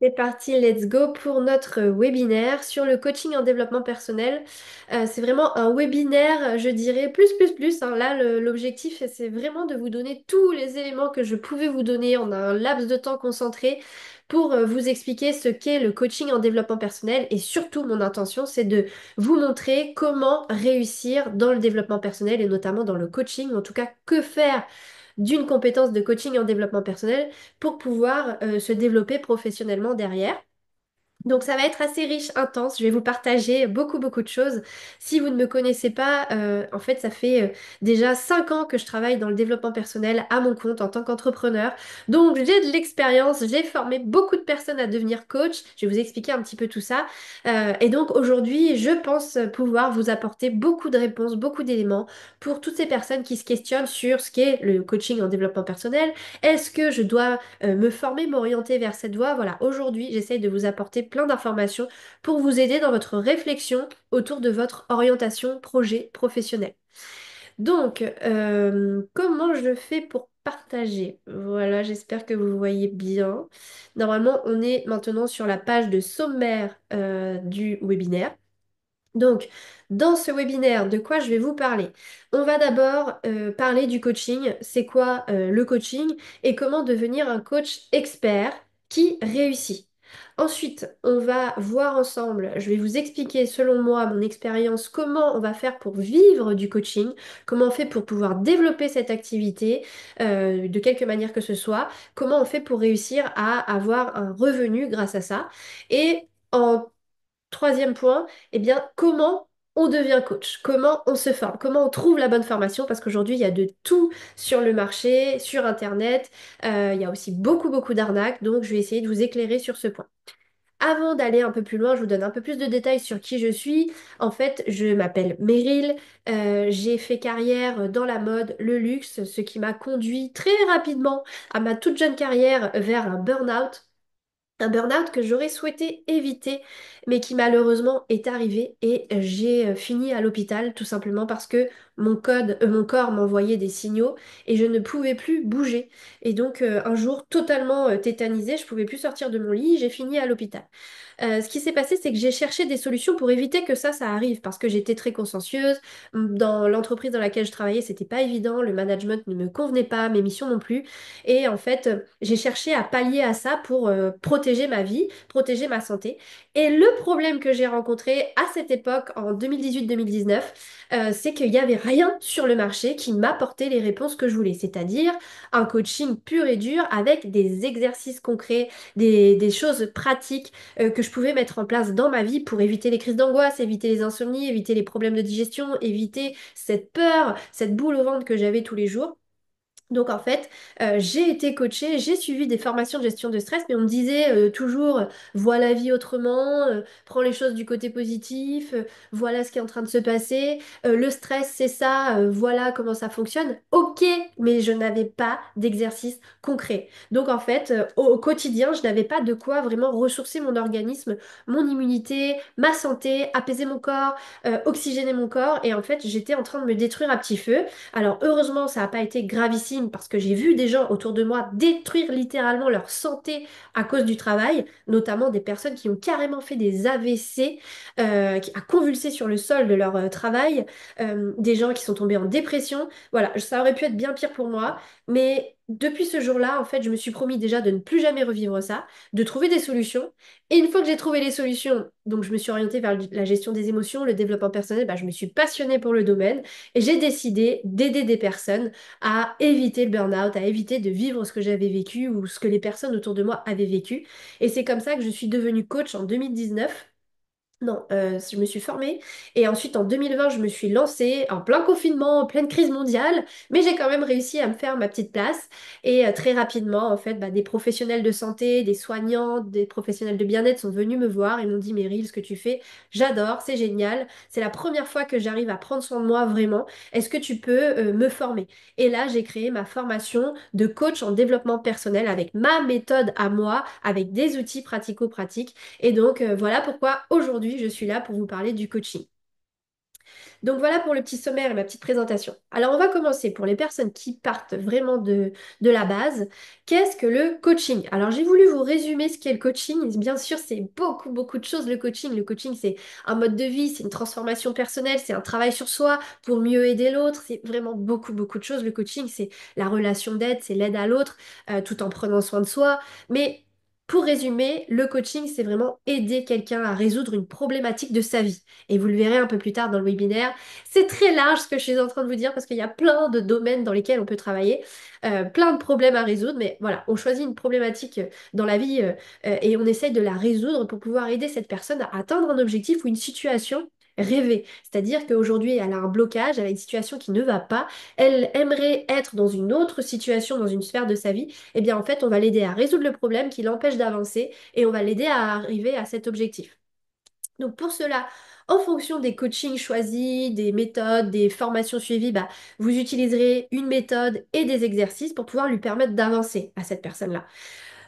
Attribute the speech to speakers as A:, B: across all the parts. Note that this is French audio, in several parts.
A: C'est parti, let's go pour notre webinaire sur le coaching en développement personnel. C'est vraiment un webinaire, je dirais, plus, hein. Là, l'objectif, c'est vraiment de vous donner tous les éléments que je pouvais vous donner en un laps de temps concentré pour vous expliquer ce qu'est le coaching en développement personnel. Et surtout, mon intention, c'est de vous montrer comment réussir dans le développement personnel et notamment dans le coaching, en tout cas, que faire d'une compétence de coaching en développement personnel pour pouvoir se développer professionnellement derrière. Donc ça va être assez riche, intense. Je vais vous partager beaucoup de choses. Si vous ne me connaissez pas, en fait, ça fait déjà 5 ans que je travaille dans le développement personnel à mon compte en tant qu'entrepreneur. Donc j'ai de l'expérience, j'ai formé beaucoup de personnes à devenir coach. Je vais vous expliquer un petit peu tout ça. Et donc aujourd'hui, je pense pouvoir vous apporter beaucoup de réponses, beaucoup d'éléments pour toutes ces personnes qui se questionnent sur ce qu'est le coaching en développement personnel. Est-ce que je dois me former, m'orienter vers cette voie? Voilà, aujourd'hui, j'essaye de vous apporter plein d'informations pour vous aider dans votre réflexion autour de votre orientation projet professionnel. Donc, comment je fais pour partager? Voilà, j'espère que vous voyez bien. Normalement, on est maintenant sur la page de sommaire du webinaire. Donc, dans ce webinaire, de quoi je vais vous parler? On va d'abord parler du coaching. C'est quoi le coaching et comment devenir un coach expert qui réussit. Ensuite, on va voir ensemble, je vais vous expliquer selon moi, mon expérience, comment on va faire pour vivre du coaching, comment on fait pour pouvoir développer cette activité de quelque manière que ce soit, comment on fait pour réussir à avoir un revenu grâce à ça. Et en troisième point, eh bien, comment on devient coach? Comment on se forme? Comment on trouve la bonne formation? Parce qu'aujourd'hui, il y a de tout sur le marché, sur Internet. Il y a aussi beaucoup d'arnaques. Donc, je vais essayer de vous éclairer sur ce point. Avant d'aller un peu plus loin, je vous donne un peu plus de détails sur qui je suis. En fait, je m'appelle Meryl. J'ai fait carrière dans la mode, le luxe, ce qui m'a conduit très rapidement à ma toute jeune carrière vers un burn-out. Un burn-out que j'aurais souhaité éviter, mais qui malheureusement est arrivé et j'ai fini à l'hôpital tout simplement parce que mon corps m'envoyait des signaux et je ne pouvais plus bouger. Et donc un jour totalement tétanisée, je pouvais plus sortir de mon lit, j'ai fini à l'hôpital. Ce qui s'est passé, c'est que j'ai cherché des solutions pour éviter que ça arrive, parce que j'étais très consciencieuse. Dans l'entreprise dans laquelle je travaillais, c'était pas évident, le management ne me convenait pas, mes missions non plus. Et en fait, j'ai cherché à pallier à ça pour protéger ma vie, protéger ma santé. Et le problème que j'ai rencontré à cette époque, en 2018-2019, c'est qu'il n'y avait rien sur le marché qui m'apportait les réponses que je voulais, c'est-à-dire un coaching pur et dur avec des exercices concrets, des choses pratiques que je pouvais mettre en place dans ma vie pour éviter les crises d'angoisse, éviter les insomnies, éviter les problèmes de digestion, éviter cette peur, cette boule au ventre que j'avais tous les jours. Donc en fait, j'ai été coachée, j'ai suivi des formations de gestion de stress, mais on me disait toujours, vois la vie autrement, prends les choses du côté positif, voilà ce qui est en train de se passer, le stress c'est ça, voilà comment ça fonctionne. Ok, mais je n'avais pas d'exercice concret. Donc en fait, au quotidien, je n'avais pas de quoi vraiment ressourcer mon organisme, mon immunité, ma santé, apaiser mon corps, oxygéner mon corps, et en fait, j'étais en train de me détruire à petit feu. Alors heureusement, ça n'a pas été gravissime parce que j'ai vu des gens autour de moi détruire littéralement leur santé à cause du travail, notamment des personnes qui ont carrément fait des AVC, qui a convulsé sur le sol de leur travail, des gens qui sont tombés en dépression. Voilà, ça aurait pu être bien pire pour moi, mais depuis ce jour-là, en fait, je me suis promis déjà de ne plus jamais revivre ça, de trouver des solutions. Et une fois que j'ai trouvé les solutions, donc je me suis orientée vers la gestion des émotions, le développement personnel, bah, je me suis passionnée pour le domaine. Et j'ai décidé d'aider des personnes à éviter le burn-out, à éviter de vivre ce que j'avais vécu ou ce que les personnes autour de moi avaient vécu. Et c'est comme ça que je suis devenue coach en 2019. Non, je me suis formée et ensuite en 2020 je me suis lancée en plein confinement, en pleine crise mondiale, mais j'ai quand même réussi à me faire ma petite place et très rapidement en fait des professionnels de santé, des soignants, des professionnels de bien-être sont venus me voir et m'ont dit Meryl, ce que tu fais, j'adore, c'est génial, c'est la première fois que j'arrive à prendre soin de moi vraiment, est-ce que tu peux me former? Et là j'ai créé ma formation de coach en développement personnel avec ma méthode à moi, avec des outils pratico-pratiques et donc, voilà pourquoi aujourd'hui je suis là pour vous parler du coaching. Donc voilà pour le petit sommaire et ma petite présentation. Alors on va commencer pour les personnes qui partent vraiment de la base. Qu'est-ce que le coaching? Alors j'ai voulu vous résumer ce qu'est le coaching. Bien sûr, c'est beaucoup, beaucoup de choses le coaching. Le coaching, c'est un mode de vie, c'est une transformation personnelle, c'est un travail sur soi pour mieux aider l'autre. C'est vraiment beaucoup, beaucoup de choses. Le coaching, c'est la relation d'aide, c'est l'aide à l'autre tout en prenant soin de soi. Mais pour résumer, le coaching, c'est vraiment aider quelqu'un à résoudre une problématique de sa vie. Et vous le verrez un peu plus tard dans le webinaire. C'est très large ce que je suis en train de vous dire parce qu'il y a plein de domaines dans lesquels on peut travailler, plein de problèmes à résoudre. Mais voilà, on choisit une problématique dans la vie et on essaye de la résoudre pour pouvoir aider cette personne à atteindre un objectif ou une situation rêvée. C'est-à-dire qu'aujourd'hui, elle a un blocage, elle a une situation qui ne va pas, elle aimerait être dans une autre situation, dans une sphère de sa vie. Eh bien, en fait, on va l'aider à résoudre le problème qui l'empêche d'avancer et on va l'aider à arriver à cet objectif. Donc pour cela, en fonction des coachings choisis, des méthodes, des formations suivies, bah, vous utiliserez une méthode et des exercices pour pouvoir lui permettre d'avancer à cette personne-là.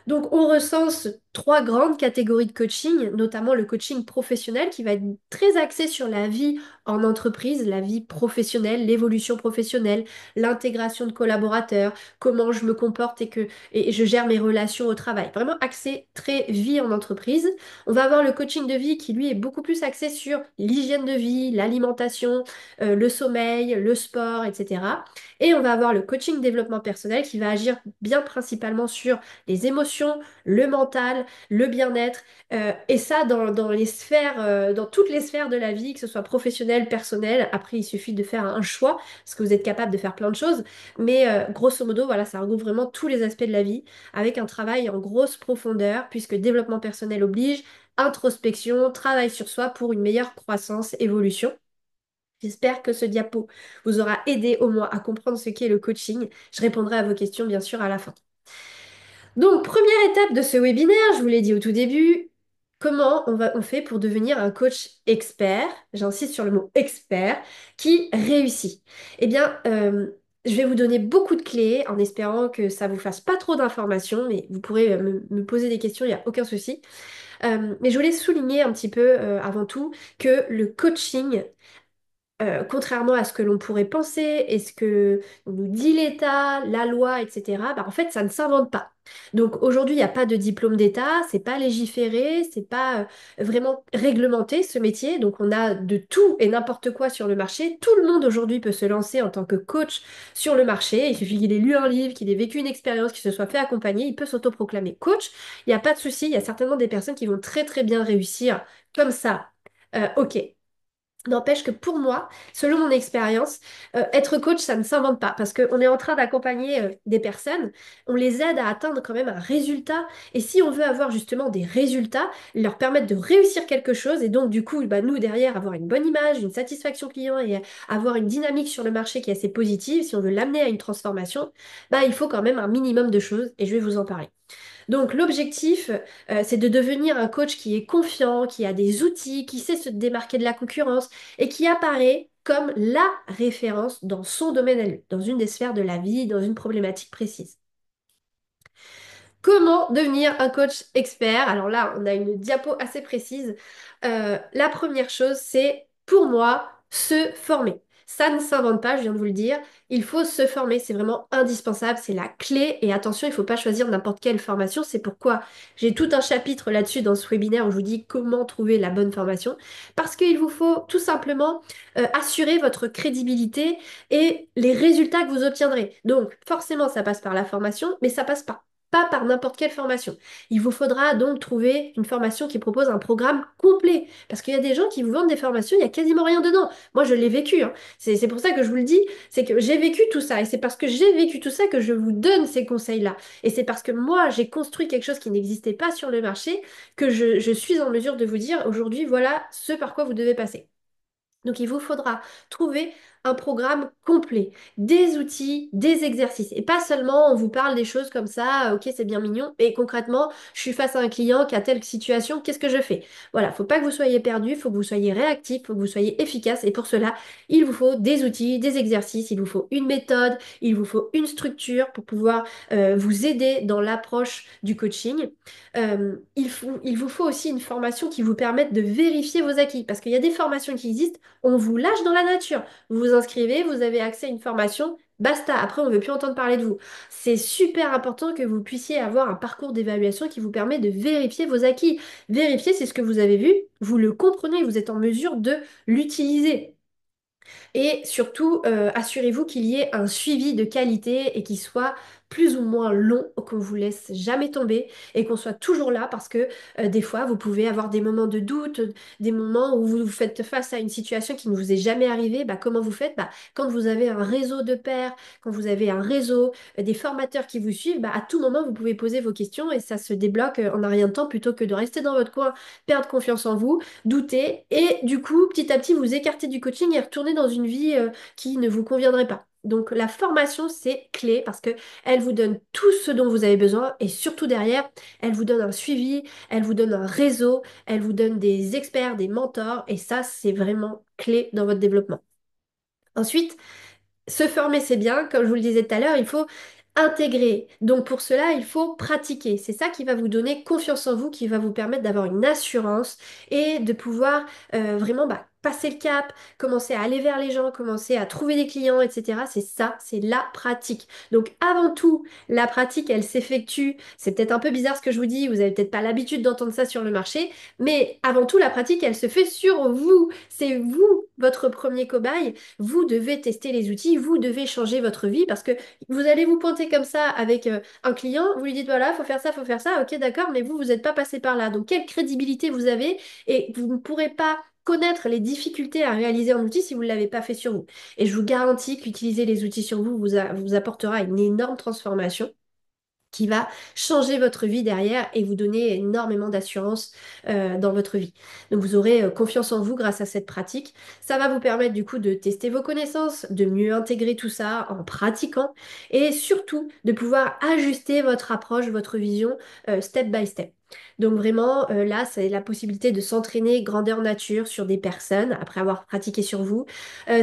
A: Donc, on recense trois grandes catégories de coaching, notamment le coaching professionnel qui va être très axé sur la vie en entreprise, la vie professionnelle, l'évolution professionnelle, l'intégration de collaborateurs, comment je me comporte et je gère mes relations au travail. Vraiment axé très vie en entreprise. On va avoir le coaching de vie qui, lui, est beaucoup plus axé sur l'hygiène de vie, l'alimentation, le sommeil, le sport, etc. Et on va avoir le coaching développement personnel qui va agir bien principalement sur les émotions, le mental, le bien-être, et ça dans les sphères, dans toutes les sphères de la vie, que ce soit professionnelle, personnelle. Après, il suffit de faire un choix, parce que vous êtes capable de faire plein de choses, mais grosso modo, voilà, ça regroupe vraiment tous les aspects de la vie, avec un travail en grosse profondeur, puisque développement personnel oblige, introspection, travail sur soi pour une meilleure croissance, évolution. J'espère que ce diapo vous aura aidé au moins à comprendre ce qu'est le coaching. Je répondrai à vos questions bien sûr à la fin. Donc, première étape de ce webinaire, je vous l'ai dit au tout début, comment on fait pour devenir un coach expert, j'insiste sur le mot expert, qui réussit. Eh bien, je vais vous donner beaucoup de clés en espérant que ça vous fasse pas trop d'informations, mais vous pourrez me poser des questions, il n'y a aucun souci. Mais je voulais souligner un petit peu avant tout que le coaching contrairement à ce que l'on pourrait penser et ce que nous dit l'État, la loi, etc., bah, en fait, ça ne s'invente pas. Donc aujourd'hui, il n'y a pas de diplôme d'État, c'est pas légiféré, c'est pas vraiment réglementé ce métier. Donc on a de tout et n'importe quoi sur le marché. Tout le monde aujourd'hui peut se lancer en tant que coach sur le marché. Il suffit qu'il ait lu un livre, qu'il ait vécu une expérience, qu'il se soit fait accompagner, il peut s'autoproclamer coach. Il n'y a pas de souci, il y a certainement des personnes qui vont très très bien réussir comme ça. Ok. N'empêche que pour moi, selon mon expérience, être coach, ça ne s'invente pas parce qu'on est en train d'accompagner des personnes, on les aide à atteindre quand même un résultat. Et si on veut avoir justement des résultats, leur permettre de réussir quelque chose et donc du coup, bah, nous derrière, avoir une bonne image, une satisfaction client et avoir une dynamique sur le marché qui est assez positive, si on veut l'amener à une transformation, bah, il faut quand même un minimum de choses et je vais vous en parler. Donc l'objectif, c'est de devenir un coach qui est confiant, qui a des outils, qui sait se démarquer de la concurrence et qui apparaît comme la référence dans son domaine à lui, dans une des sphères de la vie, dans une problématique précise. Comment devenir un coach expert? Alors là, on a une diapo assez précise. La première chose, c'est pour moi se former. Ça ne s'invente pas, je viens de vous le dire. Il faut se former, c'est vraiment indispensable, c'est la clé. Et attention, il ne faut pas choisir n'importe quelle formation. C'est pourquoi j'ai tout un chapitre là-dessus dans ce webinaire où je vous dis comment trouver la bonne formation. Parce qu'il vous faut tout simplement assurer votre crédibilité et les résultats que vous obtiendrez. Donc, forcément, ça passe par la formation, mais ça passe pas par n'importe quelle formation. Il vous faudra donc trouver une formation qui propose un programme complet. Parce qu'il y a des gens qui vous vendent des formations, il n'y a quasiment rien dedans. Moi, je l'ai vécu, hein. C'est pour ça que je vous le dis, c'est que j'ai vécu tout ça. Et c'est parce que j'ai vécu tout ça que je vous donne ces conseils-là. Et c'est parce que moi, j'ai construit quelque chose qui n'existait pas sur le marché que je suis en mesure de vous dire aujourd'hui, voilà ce par quoi vous devez passer. Donc il vous faudra trouver un programme complet, des outils, des exercices. Et pas seulement on vous parle des choses comme ça, ok, c'est bien mignon, et concrètement, je suis face à un client qui a telle situation, qu'est-ce que je fais? Voilà, faut pas que vous soyez perdu, faut que vous soyez réactif, faut que vous soyez efficace. Et pour cela, il vous faut des outils, des exercices, il vous faut une méthode, il vous faut une structure pour pouvoir vous aider dans l'approche du coaching. Il vous faut aussi une formation qui vous permette de vérifier vos acquis, parce qu'il y a des formations qui existent, on vous lâche dans la nature. Vous vous inscrivez, vous avez accès à une formation, basta, après on ne veut plus entendre parler de vous. C'est super important que vous puissiez avoir un parcours d'évaluation qui vous permet de vérifier vos acquis. Vérifier si ce que vous avez vu, vous le comprenez, vous êtes en mesure de l'utiliser. Et surtout, assurez-vous qu'il y ait un suivi de qualité et qu'il soit plus ou moins long, qu'on vous laisse jamais tomber et qu'on soit toujours là parce que des fois, vous pouvez avoir des moments de doute, des moments où vous faites face à une situation qui ne vous est jamais arrivée. Bah, comment vous faites? Bah, quand vous avez un réseau de pairs, quand vous avez un réseau, des formateurs qui vous suivent, bah, à tout moment, vous pouvez poser vos questions et ça se débloque en un rien de temps plutôt que de rester dans votre coin, perdre confiance en vous, douter et du coup, petit à petit, vous écarter du coaching et retourner dans une vie qui ne vous conviendrait pas. Donc la formation, c'est clé parce que elle vous donne tout ce dont vous avez besoin et surtout derrière, elle vous donne un suivi, elle vous donne un réseau, elle vous donne des experts, des mentors et ça, c'est vraiment clé dans votre développement. Ensuite, se former, c'est bien. Comme je vous le disais tout à l'heure, il faut intégrer. Donc pour cela, il faut pratiquer. C'est ça qui va vous donner confiance en vous, qui va vous permettre d'avoir une assurance et de pouvoir vraiment passer le cap, commencer à aller vers les gens, commencer à trouver des clients, etc. C'est ça, c'est la pratique. Donc avant tout, la pratique, elle s'effectue. C'est peut-être un peu bizarre ce que je vous dis, vous n'avez peut-être pas l'habitude d'entendre ça sur le marché, mais avant tout, la pratique, elle se fait sur vous. C'est vous, votre premier cobaye. Vous devez tester les outils, vous devez changer votre vie parce que vous allez vous pointer comme ça avec un client, vous lui dites voilà, faut faire ça, ok, d'accord, mais vous n'êtes pas passé par là. Donc, quelle crédibilité vous avez et vous ne pourrez pas connaître les difficultés à réaliser un outil si vous ne l'avez pas fait sur vous. Et je vous garantis qu'utiliser les outils sur vous vous apportera une énorme transformation qui va changer votre vie derrière et vous donner énormément d'assurance dans votre vie. Donc vous aurez confiance en vous grâce à cette pratique. Ça va vous permettre du coup de tester vos connaissances, de mieux intégrer tout ça en pratiquant et surtout de pouvoir ajuster votre approche, votre vision step by step. Donc vraiment, là, c'est la possibilité de s'entraîner grandeur nature sur des personnes après avoir pratiqué sur vous.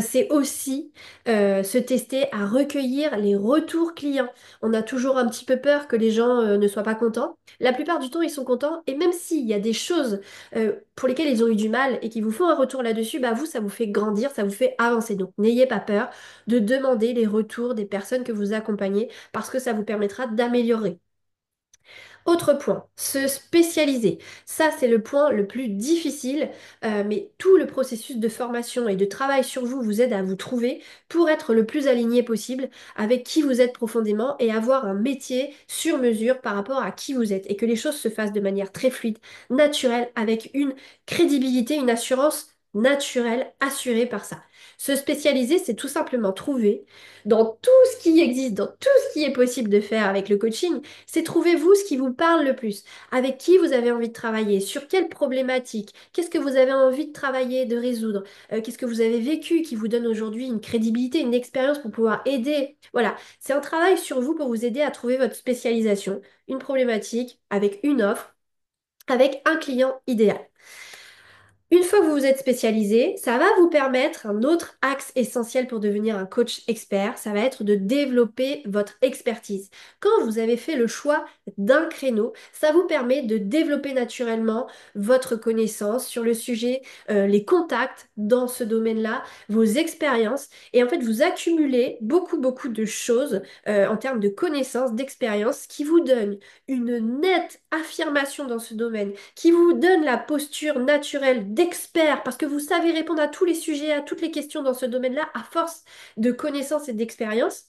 A: C'est aussi se tester à recueillir les retours clients. On a toujours un petit peu peur que les gens ne soient pas contents. La plupart du temps, ils sont contents. Et même s'il y a des choses pour lesquelles ils ont eu du mal et qui vous font un retour là-dessus, bah vous, ça vous fait grandir, ça vous fait avancer. Donc, n'ayez pas peur de demander les retours des personnes que vous accompagnez parce que ça vous permettra d'améliorer. Autre point, se spécialiser. Ça, c'est le point le plus difficile, mais tout le processus de formation et de travail sur vous vous aide à vous trouver pour être le plus aligné possible avec qui vous êtes profondément et avoir un métier sur mesure par rapport à qui vous êtes et que les choses se fassent de manière très fluide, naturelle, avec une crédibilité, une assurance naturelle assurée par ça. Se spécialiser, c'est tout simplement trouver dans tout ce qui existe, dans tout ce qui est possible de faire avec le coaching, c'est trouvez-vous ce qui vous parle le plus, avec qui vous avez envie de travailler, sur quelle problématique, qu'est-ce que vous avez envie de travailler, de résoudre, qu'est-ce que vous avez vécu qui vous donne aujourd'hui une crédibilité, une expérience pour pouvoir aider. Voilà, c'est un travail sur vous pour vous aider à trouver votre spécialisation, une problématique avec une offre, avec un client idéal. Une fois que vous vous êtes spécialisé, ça va vous permettre un autre axe essentiel pour devenir un coach expert, ça va être de développer votre expertise. Quand vous avez fait le choix d'un créneau, ça vous permet de développer naturellement votre connaissance sur le sujet, les contacts dans ce domaine-là, vos expériences, et en fait vous accumulez beaucoup de choses en termes de connaissances, d'expériences qui vous donnent une nette affirmation dans ce domaine qui vous donne la posture naturelle d'expert, parce que vous savez répondre à tous les sujets, à toutes les questions dans ce domaine-là, à force de connaissances et d'expérience.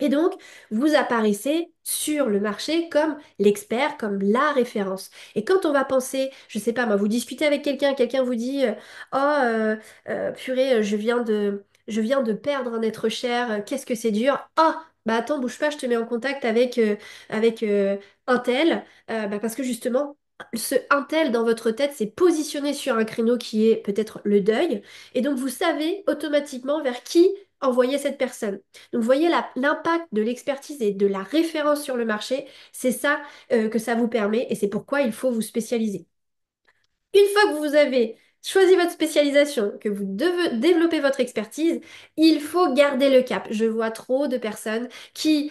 A: Et donc, vous apparaissez sur le marché comme l'expert, comme la référence. Et quand on va penser, je sais pas, moi, vous discutez avec quelqu'un, quelqu'un vous dit, oh, purée, je viens de perdre un être cher, qu'est-ce que c'est dur. Ah, bah attends, bouge pas, je te mets en contact avec un tel, parce que justement, ce un tel dans votre tête s'est positionné sur un créneau qui est peut-être le deuil, et donc vous savez automatiquement vers qui envoyer cette personne. Donc vous voyez l'impact de l'expertise et de la référence sur le marché, c'est ça que ça vous permet, et c'est pourquoi il faut vous spécialiser. Une fois que vous avez choisi votre spécialisation, que vous devez développer votre expertise, il faut garder le cap. Je vois trop de personnes qui,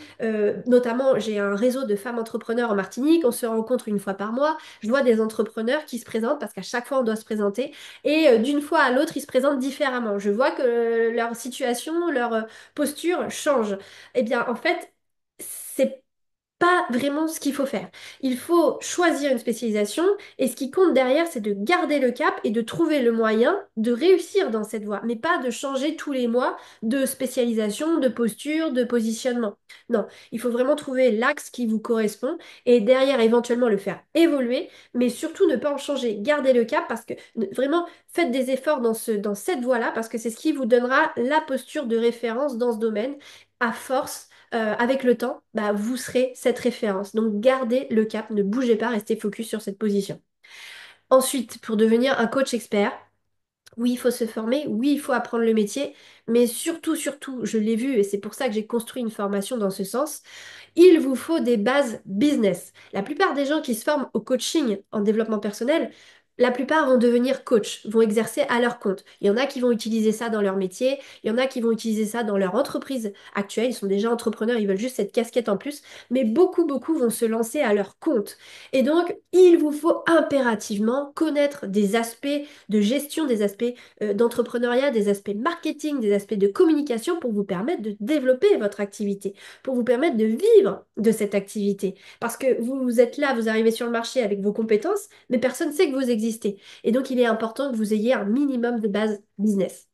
A: notamment, j'ai un réseau de femmes entrepreneurs en Martinique, on se rencontre une fois par mois. Je vois des entrepreneurs qui se présentent parce qu'à chaque fois on doit se présenter et d'une fois à l'autre ils se présentent différemment. Je vois que leur situation, leur posture change. Eh bien, en fait, c'est pas vraiment ce qu'il faut faire. Il faut choisir une spécialisation et ce qui compte derrière, c'est de garder le cap et de trouver le moyen de réussir dans cette voie, mais pas de changer tous les mois de spécialisation, de posture, de positionnement. Non, il faut vraiment trouver l'axe qui vous correspond et derrière éventuellement le faire évoluer, mais surtout ne pas en changer. Gardez le cap parce que vraiment faites des efforts dans cette voie-là parce que c'est ce qui vous donnera la posture de référence dans ce domaine à force avec le temps, bah, vous serez cette référence. Donc gardez le cap, ne bougez pas, restez focus sur cette position. Ensuite, pour devenir un coach expert, oui, il faut se former, oui, il faut apprendre le métier, mais surtout, surtout, je l'ai vu et c'est pour ça que j'ai construit une formation dans ce sens, il vous faut des bases business. La plupart des gens qui se forment au coaching en développement personnel, la plupart vont devenir coach, vont exercer à leur compte. Il y en a qui vont utiliser ça dans leur métier, il y en a qui vont utiliser ça dans leur entreprise actuelle, ils sont déjà entrepreneurs, ils veulent juste cette casquette en plus, mais beaucoup, beaucoup vont se lancer à leur compte. Et donc, il vous faut impérativement connaître des aspects de gestion, des aspects d'entrepreneuriat, des aspects marketing, des aspects de communication pour vous permettre de développer votre activité, pour vous permettre de vivre de cette activité. Parce que vous êtes là, vous arrivez sur le marché avec vos compétences, mais personne ne sait que vous existez. Et donc, il est important que vous ayez un minimum de base business.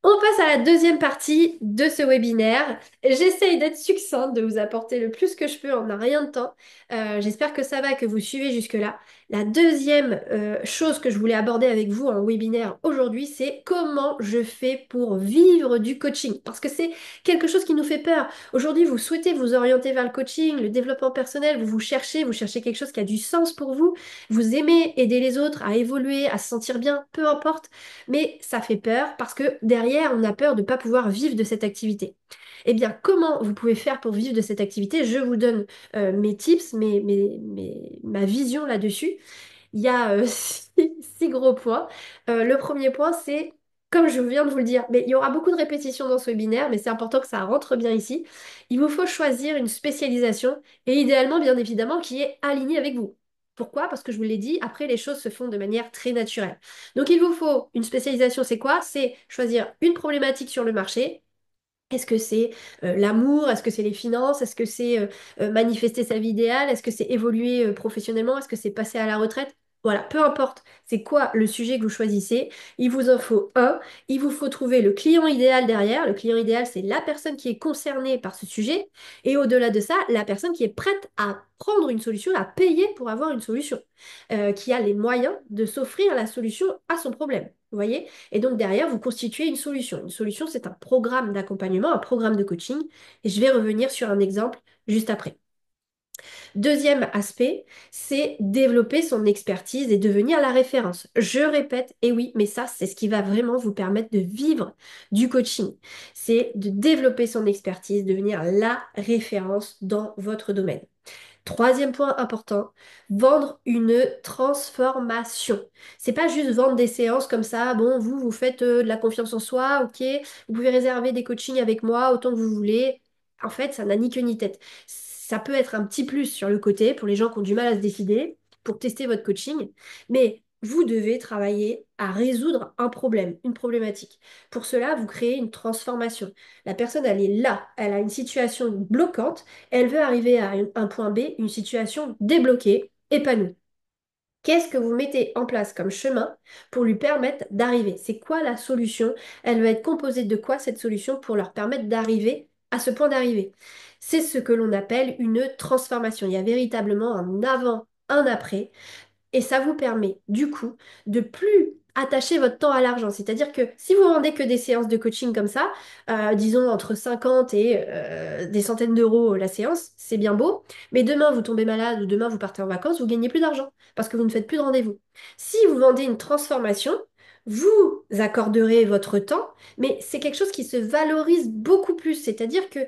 A: On passe à la deuxième partie de ce webinaire. J'essaye d'être succincte, de vous apporter le plus que je peux en un rien de temps. J'espère que ça va, que vous suivez jusque-là. La deuxième chose que je voulais aborder avec vous en webinaire aujourd'hui, c'est comment je fais pour vivre du coaching. Parce que c'est quelque chose qui nous fait peur. Aujourd'hui, vous souhaitez vous orienter vers le coaching, le développement personnel, vous cherchez quelque chose qui a du sens pour vous. Vous aimez aider les autres à évoluer, à se sentir bien, peu importe. Mais ça fait peur parce que derrière, on a peur de ne pas pouvoir vivre de cette activité. Eh bien, comment vous pouvez faire pour vivre de cette activité? Je vous donne mes tips, ma vision là-dessus. Il y a six gros points. Le premier point, c'est, comme je viens de vous le dire, mais il y aura beaucoup de répétitions dans ce webinaire, mais c'est important que ça rentre bien ici. Il vous faut choisir une spécialisation et idéalement, bien évidemment, qui est alignée avec vous. Pourquoi? Parce que je vous l'ai dit, après, les choses se font de manière très naturelle. Donc, il vous faut une spécialisation, c'est quoi? C'est choisir une problématique sur le marché. Est-ce que c'est l'amour? Est-ce que c'est les finances? Est-ce que c'est manifester sa vie idéale? Est-ce que c'est évoluer professionnellement? Est-ce que c'est passer à la retraite? Voilà, peu importe, c'est quoi le sujet que vous choisissez. Il vous en faut un. Il vous faut trouver le client idéal derrière. Le client idéal, c'est la personne qui est concernée par ce sujet. Et au-delà de ça, la personne qui est prête à prendre une solution, à payer pour avoir une solution, qui a les moyens de s'offrir la solution à son problème. Vous voyez? Et donc derrière, vous constituez une solution. Une solution, c'est un programme d'accompagnement, un programme de coaching. Et je vais revenir sur un exemple juste après. Deuxième aspect, c'est développer son expertise et devenir la référence. Je répète, et oui, mais ça, c'est ce qui va vraiment vous permettre de vivre du coaching. C'est de développer son expertise, devenir la référence dans votre domaine. Troisième point important, vendre une transformation. C'est pas juste vendre des séances comme ça. Bon, vous faites de la confiance en soi, ok. Vous pouvez réserver des coachings avec moi autant que vous voulez. En fait, ça n'a ni queue ni tête. Ça peut être un petit plus sur le côté pour les gens qui ont du mal à se décider, pour tester votre coaching, mais vous devez travailler à résoudre un problème, une problématique. Pour cela, vous créez une transformation. La personne, elle est là, elle a une situation bloquante, elle veut arriver à un point B, une situation débloquée, épanouie. Qu'est-ce que vous mettez en place comme chemin pour lui permettre d'arriver? C'est quoi la solution? Elle va être composée de quoi cette solution pour leur permettre d'arriver à ce point d'arrivée? C'est ce que l'on appelle une transformation. Il y a véritablement un avant, un après. Et ça vous permet, du coup, de plus attachez votre temps à l'argent. C'est-à-dire que si vous vendez que des séances de coaching comme ça, disons entre 50 et des centaines d'euros la séance, c'est bien beau, mais demain vous tombez malade ou demain vous partez en vacances, vous gagnez plus d'argent parce que vous ne faites plus de rendez-vous. Si vous vendez une transformation, vous accorderez votre temps, mais c'est quelque chose qui se valorise beaucoup plus. C'est-à-dire que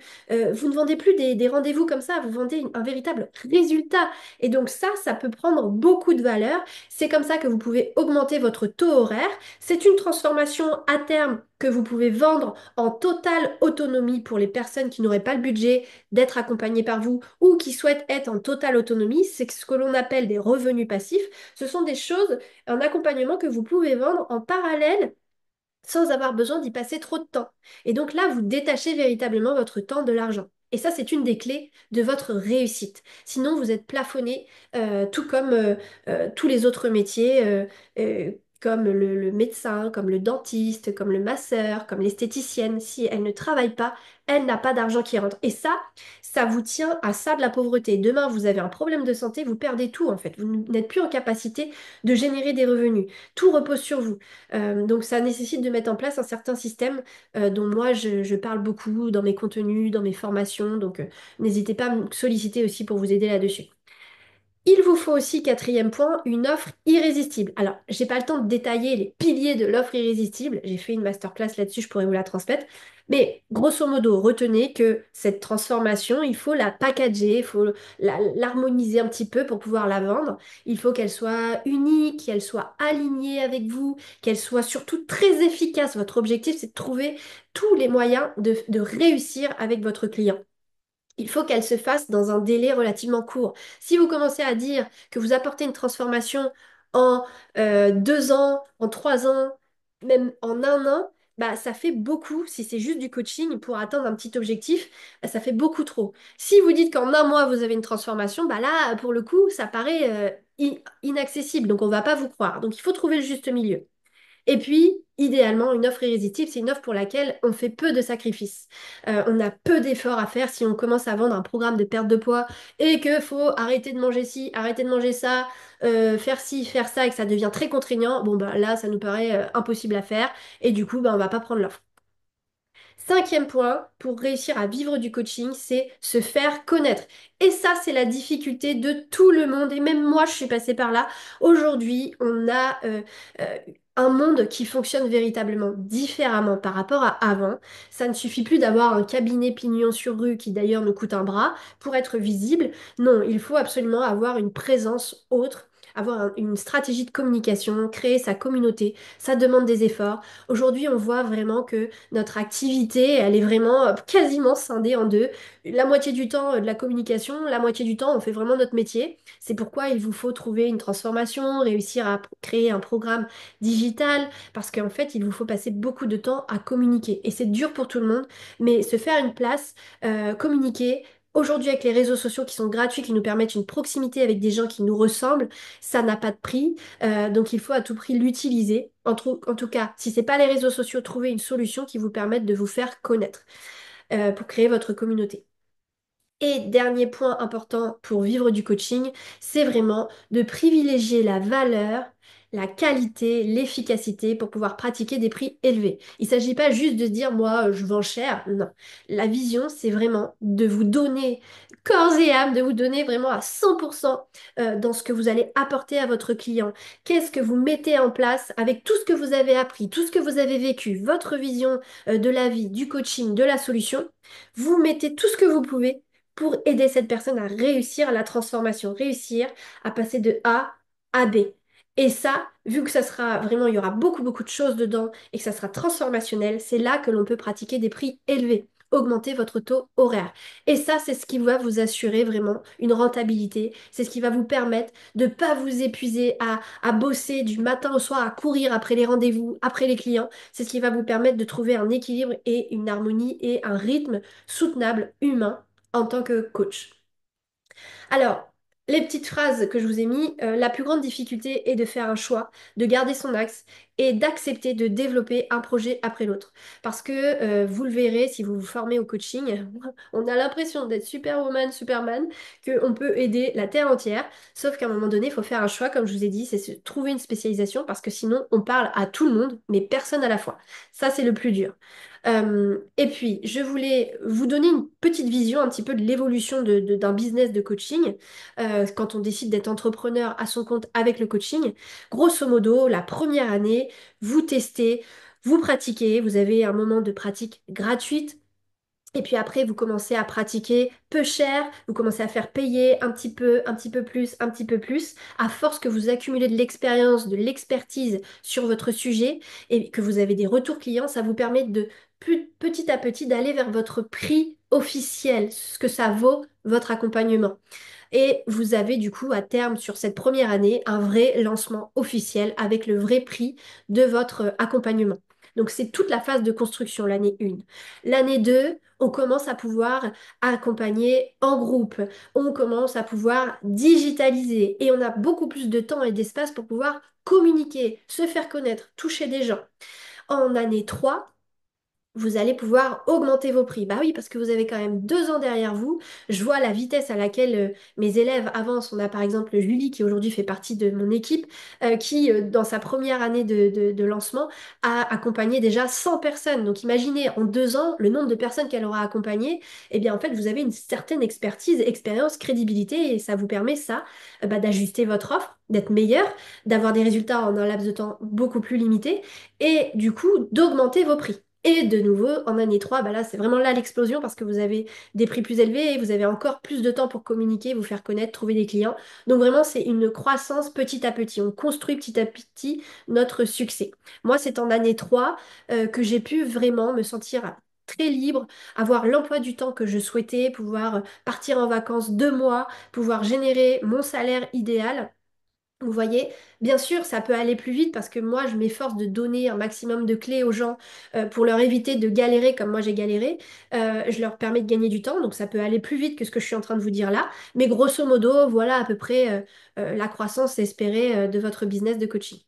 A: vous ne vendez plus des rendez-vous comme ça, vous vendez un véritable résultat. Et donc ça peut prendre beaucoup de valeur. C'est comme ça que vous pouvez augmenter votre taux horaire. C'est une transformation à terme que vous pouvez vendre en totale autonomie pour les personnes qui n'auraient pas le budget d'être accompagnées par vous ou qui souhaitent être en totale autonomie. C'est ce que l'on appelle des revenus passifs. Ce sont des choses, un accompagnement que vous pouvez vendre en parallèle sans avoir besoin d'y passer trop de temps. Et donc là, vous détachez véritablement votre temps de l'argent. Et ça, c'est une des clés de votre réussite. Sinon, vous êtes plafonné, tout comme tous les autres métiers, comme le médecin, comme le dentiste, comme le masseur, comme l'esthéticienne. Si elle ne travaille pas, elle n'a pas d'argent qui rentre. Et ça vous tient à ça de la pauvreté. Demain, vous avez un problème de santé, vous perdez tout en fait. Vous n'êtes plus en capacité de générer des revenus. Tout repose sur vous. Donc ça nécessite de mettre en place un certain système dont moi je parle beaucoup dans mes contenus, dans mes formations. Donc n'hésitez pas à me solliciter aussi pour vous aider là-dessus. Il vous faut aussi, quatrième point, une offre irrésistible. Alors, j'ai pas le temps de détailler les piliers de l'offre irrésistible. J'ai fait une masterclass là-dessus, je pourrais vous la transmettre. Mais grosso modo, retenez que cette transformation, il faut la packager, il faut l'harmoniser un petit peu pour pouvoir la vendre. Il faut qu'elle soit unique, qu'elle soit alignée avec vous, qu'elle soit surtout très efficace. Votre objectif, c'est de trouver tous les moyens de réussir avec votre client. Il faut qu'elle se fasse dans un délai relativement court. Si vous commencez à dire que vous apportez une transformation en 2 ans, en 3 ans, même en un an, bah, ça fait beaucoup. Si c'est juste du coaching pour atteindre un petit objectif, bah, ça fait beaucoup trop. Si vous dites qu'en un mois, vous avez une transformation, bah là, pour le coup, ça paraît inaccessible. Donc, on ne va pas vous croire. Donc, il faut trouver le juste milieu. Et puis, idéalement, une offre irrésistible, c'est une offre pour laquelle on fait peu de sacrifices. On a peu d'efforts à faire si on commence à vendre un programme de perte de poids et qu'il faut arrêter de manger ci, arrêter de manger ça, faire ci, faire ça et que ça devient très contraignant. Bon, bah là, ça nous paraît impossible à faire et du coup, bah, on va pas prendre l'offre. Cinquième point, pour réussir à vivre du coaching, c'est se faire connaître. Et ça, c'est la difficulté de tout le monde. Et même moi, je suis passée par là. Aujourd'hui, on a euh, un monde qui fonctionne véritablement différemment par rapport à avant. Ça ne suffit plus d'avoir un cabinet pignon sur rue qui d'ailleurs nous coûte un bras pour être visible. Non, il faut absolument avoir une présence autre. Avoir une stratégie de communication, créer sa communauté, ça demande des efforts. Aujourd'hui, on voit vraiment que notre activité, elle est vraiment quasiment scindée en deux. La moitié du temps de la communication, la moitié du temps, on fait vraiment notre métier. C'est pourquoi il vous faut trouver une transformation, réussir à créer un programme digital, parce qu'en fait, il vous faut passer beaucoup de temps à communiquer. Et c'est dur pour tout le monde, mais se faire une place, communiquer. Aujourd'hui, avec les réseaux sociaux qui sont gratuits, qui nous permettent une proximité avec des gens qui nous ressemblent, ça n'a pas de prix. Donc il faut à tout prix l'utiliser. En tout cas, si ce n'est pas les réseaux sociaux, trouver une solution qui vous permette de vous faire connaître pour créer votre communauté. Et dernier point important pour vivre du coaching, c'est vraiment de privilégier la valeur, la qualité, l'efficacité pour pouvoir pratiquer des prix élevés. Il ne s'agit pas juste de se dire moi je vends cher, non. La vision, c'est vraiment de vous donner corps et âme, de vous donner vraiment à 100% dans ce que vous allez apporter à votre client. Qu'est-ce que vous mettez en place avec tout ce que vous avez appris, tout ce que vous avez vécu, votre vision de la vie, du coaching, de la solution. Vous mettez tout ce que vous pouvez pour aider cette personne à réussir la transformation, réussir à passer de A à B. Et ça, vu que ça sera vraiment, il y aura beaucoup, beaucoup de choses dedans et que ça sera transformationnel, c'est là que l'on peut pratiquer des prix élevés, augmenter votre taux horaire. Et ça, c'est ce qui va vous assurer vraiment une rentabilité. C'est ce qui va vous permettre de ne pas vous épuiser à bosser du matin au soir, à courir après les rendez-vous, après les clients. C'est ce qui va vous permettre de trouver un équilibre et une harmonie et un rythme soutenable, humain en tant que coach. Alors, Les petites phrases que je vous ai mis, la plus grande difficulté est de faire un choix, de garder son axe et d'accepter de développer un projet après l'autre. Parce que vous le verrez si vous vous formez au coaching, on a l'impression d'être Superwoman, Superman, qu'on peut aider la Terre entière, sauf qu'à un moment donné, il faut faire un choix, comme je vous ai dit, c'est se trouver une spécialisation parce que sinon on parle à tout le monde, mais personne à la fois. Ça, c'est le plus dur. Et puis, je voulais vous donner une petite vision un petit peu de l'évolution d'un business de coaching quand on décide d'être entrepreneur à son compte avec le coaching. Grosso modo, la première année, vous testez, vous pratiquez, vous avez un moment de pratique gratuite. Et puis après, vous commencez à pratiquer peu cher, vous commencez à faire payer un petit peu plus, un petit peu plus. À force que vous accumulez de l'expérience, de l'expertise sur votre sujet et que vous avez des retours clients, ça vous permet de petit à petit d'aller vers votre prix officiel, ce que ça vaut votre accompagnement. Et vous avez du coup à terme sur cette première année un vrai lancement officiel avec le vrai prix de votre accompagnement. Donc c'est toute la phase de construction, l'année 1. L'année 2, on commence à pouvoir accompagner en groupe, on commence à pouvoir digitaliser et on a beaucoup plus de temps et d'espace pour pouvoir communiquer, se faire connaître, toucher des gens. En année 3, vous allez pouvoir augmenter vos prix. Bah oui, parce que vous avez quand même 2 ans derrière vous. Je vois la vitesse à laquelle mes élèves avancent. On a par exemple Julie, qui aujourd'hui fait partie de mon équipe, qui, dans sa première année de lancement, a accompagné déjà 100 personnes. Donc imaginez, en 2 ans, le nombre de personnes qu'elle aura accompagnées. Eh bien, en fait, vous avez une certaine expertise, expérience, crédibilité, et ça vous permet, ça, bah, d'ajuster votre offre, d'être meilleur, d'avoir des résultats en un laps de temps beaucoup plus limité, et du coup, d'augmenter vos prix. Et de nouveau, en année 3, bah là, c'est vraiment là l'explosion parce que vous avez des prix plus élevés et vous avez encore plus de temps pour communiquer, vous faire connaître, trouver des clients. Donc vraiment, c'est une croissance petit à petit. On construit petit à petit notre succès. Moi, c'est en année 3 que j'ai pu vraiment me sentir très libre, avoir l'emploi du temps que je souhaitais, pouvoir partir en vacances 2 mois, pouvoir générer mon salaire idéal. Vous voyez, bien sûr, ça peut aller plus vite parce que moi, je m'efforce de donner un maximum de clés aux gens pour leur éviter de galérer comme moi j'ai galéré. Je leur permets de gagner du temps, donc ça peut aller plus vite que ce que je suis en train de vous dire là. Mais grosso modo, voilà à peu près la croissance espérée de votre business de coaching.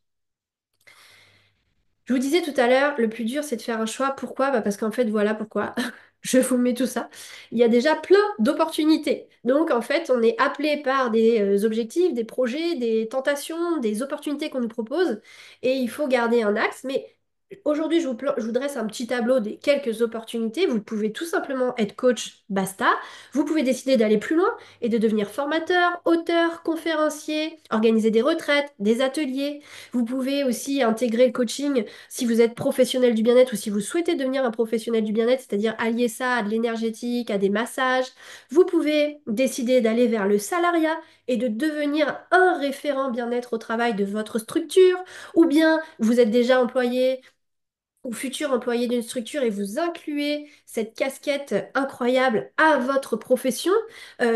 A: Je vous disais tout à l'heure, le plus dur, c'est de faire un choix. Pourquoi? Bah parce qu'en fait, voilà pourquoi. Je vous mets tout ça. Il y a déjà plein d'opportunités. Donc, en fait, on est appelé par des objectifs, des projets, des tentations, des opportunités qu'on nous propose. Et il faut garder un axe. Mais aujourd'hui, je vous dresse un petit tableau des quelques opportunités. Vous pouvez tout simplement être coach, basta. Vous pouvez décider d'aller plus loin et de devenir formateur, auteur, conférencier, organiser des retraites, des ateliers. Vous pouvez aussi intégrer le coaching si vous êtes professionnel du bien-être ou si vous souhaitez devenir un professionnel du bien-être, c'est-à-dire allier ça à de l'énergétique, à des massages. Vous pouvez décider d'aller vers le salariat et de devenir un référent bien-être au travail de votre structure, ou bien vous êtes déjà employé ou futur employé d'une structure et vous incluez cette casquette incroyable à votre profession,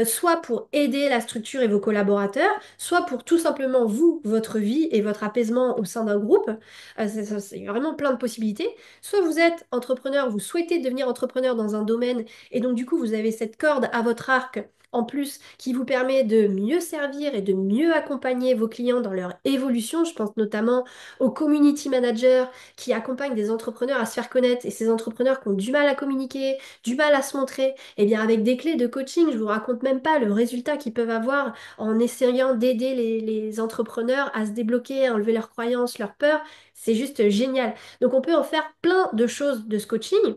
A: soit pour aider la structure et vos collaborateurs, soit pour tout simplement vous, votre vie et votre apaisement au sein d'un groupe. C'est vraiment plein de possibilités. Soit vous êtes entrepreneur, vous souhaitez devenir entrepreneur dans un domaine et donc du coup vous avez cette corde à votre arc en plus qui vous permet de mieux servir et de mieux accompagner vos clients dans leur évolution. Je pense notamment aux community managers qui accompagnent des entrepreneurs à se faire connaître et ces entrepreneurs qui ont du mal à communiquer, du mal à se montrer, et bien avec des clés de coaching, je vous raconte même pas le résultat qu'ils peuvent avoir en essayant d'aider les entrepreneurs à se débloquer, à enlever leurs croyances, leurs peurs. C'est juste génial. Donc on peut en faire plein de choses de ce coaching.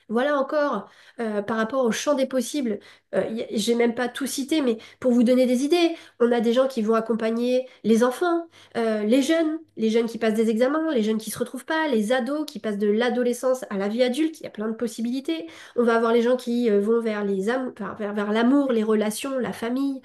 A: Voilà encore, par rapport au champ des possibles, j'ai même pas tout cité, mais pour vous donner des idées, on a des gens qui vont accompagner les enfants, les jeunes qui passent des examens, les jeunes qui se retrouvent pas, les ados qui passent de l'adolescence à la vie adulte, il y a plein de possibilités. On va avoir les gens qui vont vers vers l'amour, les relations, la famille,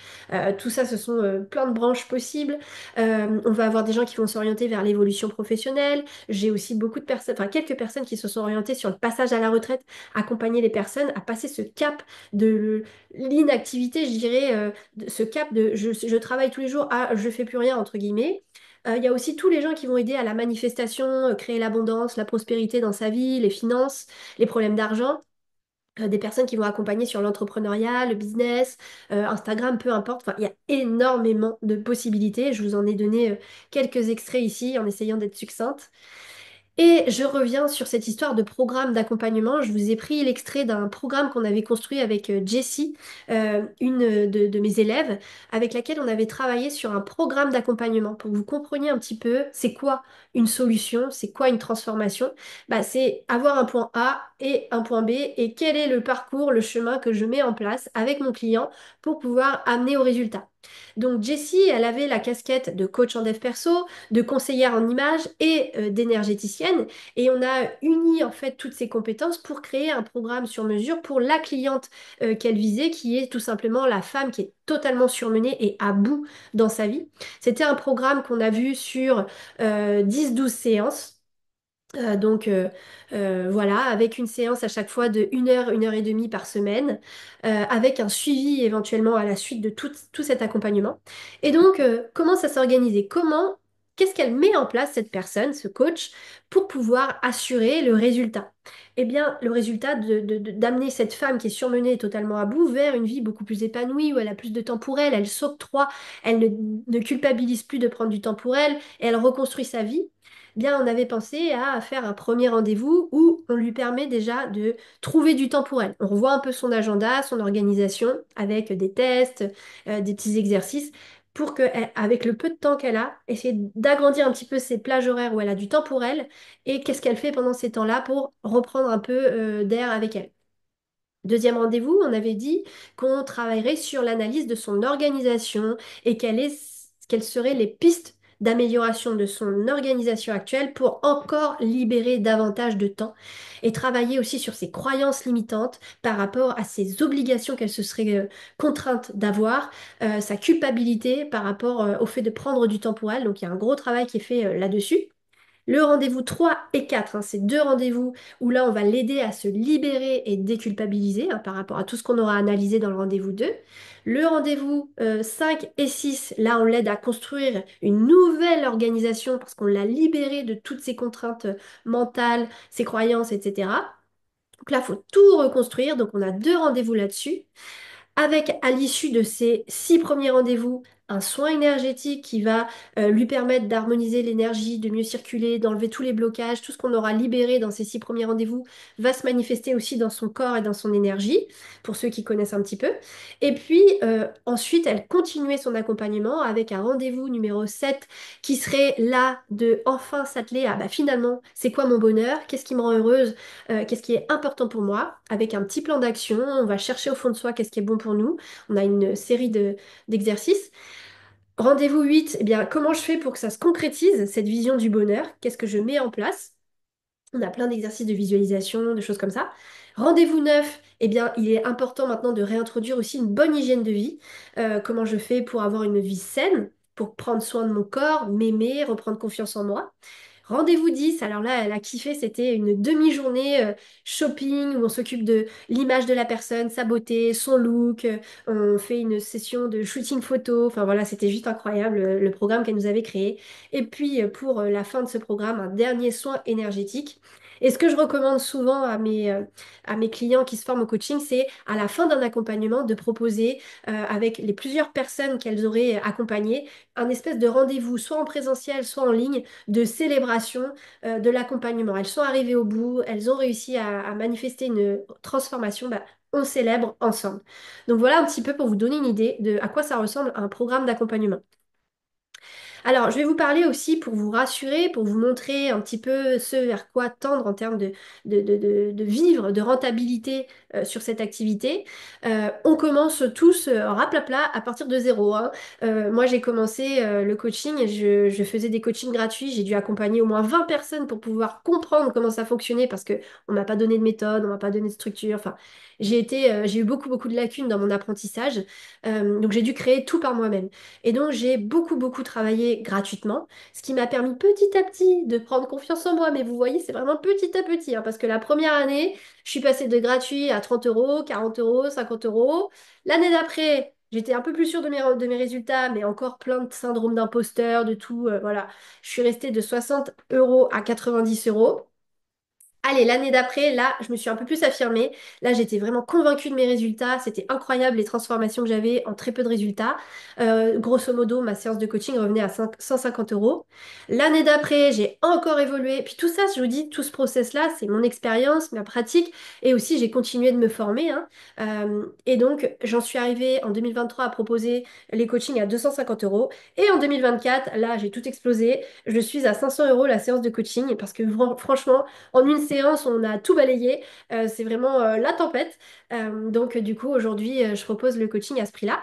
A: tout ça, ce sont plein de branches possibles. On va avoir des gens qui vont s'orienter vers l'évolution professionnelle. J'ai aussi beaucoup de personnes, enfin quelques personnes qui se sont orientées sur le passage à la retraite, accompagner les personnes à passer ce cap de l'inactivité, je dirais, ce cap de je travaille tous les jours à je fais plus rien, entre guillemets. Il y a aussi tous les gens qui vont aider à la manifestation, créer l'abondance, la prospérité dans sa vie, les finances, les problèmes d'argent. des personnes qui vont accompagner sur l'entrepreneuriat, le business, Instagram, peu importe. Enfin, il y a énormément de possibilités. Je vous en ai donné quelques extraits ici en essayant d'être succincte. Et je reviens sur cette histoire de programme d'accompagnement. Je vous ai pris l'extrait d'un programme qu'on avait construit avec Jessie, une de mes élèves, avec laquelle on avait travaillé sur un programme d'accompagnement pour que vous compreniez un petit peu c'est quoi une solution, c'est quoi une transformation. Bah, c'est avoir un point A et un point B et quel est le parcours, le chemin que je mets en place avec mon client pour pouvoir amener au résultat. Donc Jessie, elle avait la casquette de coach en dev perso, de conseillère en image et d'énergéticienne. Et on a uni en fait toutes ces compétences pour créer un programme sur mesure pour la cliente qu'elle visait, qui est tout simplement la femme qui est totalement surmenée et à bout dans sa vie. C'était un programme qu'on a vu sur 10-12 séances. Voilà, avec une séance à chaque fois de 1 heure et demie par semaine, avec un suivi éventuellement à la suite de tout cet accompagnement. Et donc, comment ça s'organisait? Qu'est-ce qu'elle met en place, cette personne, ce coach, pour pouvoir assurer le résultat? Eh bien, le résultat d'amener cette femme qui est surmenée et totalement à bout vers une vie beaucoup plus épanouie, où elle a plus de temps pour elle, elle s'octroie, elle ne culpabilise plus de prendre du temps pour elle, et elle reconstruit sa vie. Bien, on avait pensé à faire un premier rendez-vous où on lui permet déjà de trouver du temps pour elle. On revoit un peu son agenda, son organisation, avec des tests, des petits exercices, pour que, avec le peu de temps qu'elle a, essayer d'agrandir un petit peu ses plages horaires où elle a du temps pour elle, et qu'est-ce qu'elle fait pendant ces temps-là pour reprendre un peu d'air avec elle. Deuxième rendez-vous, on avait dit qu'on travaillerait sur l'analyse de son organisation et quelles seraient les pistes d'amélioration de son organisation actuelle pour encore libérer davantage de temps et travailler aussi sur ses croyances limitantes par rapport à ses obligations qu'elle se serait contrainte d'avoir, sa culpabilité par rapport au fait de prendre du temps pour elle. Donc il y a un gros travail qui est fait là-dessus. Le rendez-vous 3 et 4, hein, c'est deux rendez-vous où là, on va l'aider à se libérer et déculpabiliser par rapport à tout ce qu'on aura analysé dans le rendez-vous 2. Le rendez-vous 5 et 6, là, on l'aide à construire une nouvelle organisation parce qu'on l'a libéré de toutes ses contraintes mentales, ses croyances, etc. Donc là, il faut tout reconstruire. Donc, on a deux rendez-vous là-dessus avec à l'issue de ces 6 premiers rendez-vous un soin énergétique qui va lui permettre d'harmoniser l'énergie, de mieux circuler, d'enlever tous les blocages, tout ce qu'on aura libéré dans ces 6 premiers rendez-vous va se manifester aussi dans son corps et dans son énergie, pour ceux qui connaissent un petit peu. Et puis ensuite, elle continuait son accompagnement avec un rendez-vous numéro 7 qui serait là de enfin s'atteler à bah, finalement, c'est quoi mon bonheur? Qu'est-ce qui me rend heureuse? Qu'est-ce qui est important pour moi, avec un petit plan d'action. On va chercher au fond de soi qu'est-ce qui est bon pour nous. On a une série d'exercices. Rendez-vous 8, eh bien, comment je fais pour que ça se concrétise, cette vision du bonheur? Qu'est-ce que je mets en place? On a plein d'exercices de visualisation, de choses comme ça. Rendez-vous 9, eh bien, il est important maintenant de réintroduire aussi une bonne hygiène de vie. Comment je fais pour avoir une vie saine, pour prendre soin de mon corps, m'aimer, reprendre confiance en moi. Rendez-vous 10, alors là, elle a kiffé, c'était une demi-journée shopping où on s'occupe de l'image de la personne, sa beauté, son look, on fait une session de shooting photo, enfin voilà, c'était juste incroyable le programme qu'elle nous avait créé. Et puis pour la fin de ce programme, un dernier soin énergétique. Et ce que je recommande souvent à mes clients qui se forment au coaching, c'est à la fin d'un accompagnement de proposer avec les plusieurs personnes qu'elles auraient accompagnées un espèce de rendez-vous, soit en présentiel, soit en ligne de célébration de l'accompagnement. Elles sont arrivées au bout, elles ont réussi à manifester une transformation, bah, on célèbre ensemble. Donc voilà un petit peu pour vous donner une idée de à quoi ça ressemble un programme d'accompagnement. Alors, je vais vous parler aussi pour vous rassurer, pour vous montrer un petit peu ce vers quoi tendre en termes de vivre, de rentabilité sur cette activité. On commence tous raplapla à partir de zéro, hein. Moi, j'ai commencé le coaching et je faisais des coachings gratuits. J'ai dû accompagner au moins 20 personnes pour pouvoir comprendre comment ça fonctionnait parce que on m'a pas donné de méthode, on m'a pas donné de structure. Enfin, j'ai eu beaucoup de lacunes dans mon apprentissage. Donc, j'ai dû créer tout par moi-même. Et donc, j'ai beaucoup travaillé gratuitement, ce qui m'a permis petit à petit de prendre confiance en moi. Mais vous voyez, c'est vraiment petit à petit, hein, parce que la première année, je suis passée de gratuit à 30 euros, 40 euros, 50 euros. L'année d'après, j'étais un peu plus sûre de mes résultats, mais encore plein de syndrome d'imposteur, de tout. Voilà. Je suis restée de 60 euros à 90 euros. Allez, l'année d'après, là, je me suis un peu plus affirmée. Là, j'étais vraiment convaincue de mes résultats. C'était incroyable les transformations que j'avais en très peu de résultats. Grosso modo, ma séance de coaching revenait à 150 euros. L'année d'après, j'ai encore évolué. Puis tout ça, je vous dis, tout ce process-là, c'est mon expérience, ma pratique. Et aussi, j'ai continué de me former, hein. Et donc, j'en suis arrivée en 2023 à proposer les coachings à 250 euros. Et en 2024, là, j'ai tout explosé. Je suis à 500 euros la séance de coaching parce que franchement, en une séance, on a tout balayé. C'est vraiment la tempête. Donc, du coup, aujourd'hui, je propose le coaching à ce prix-là.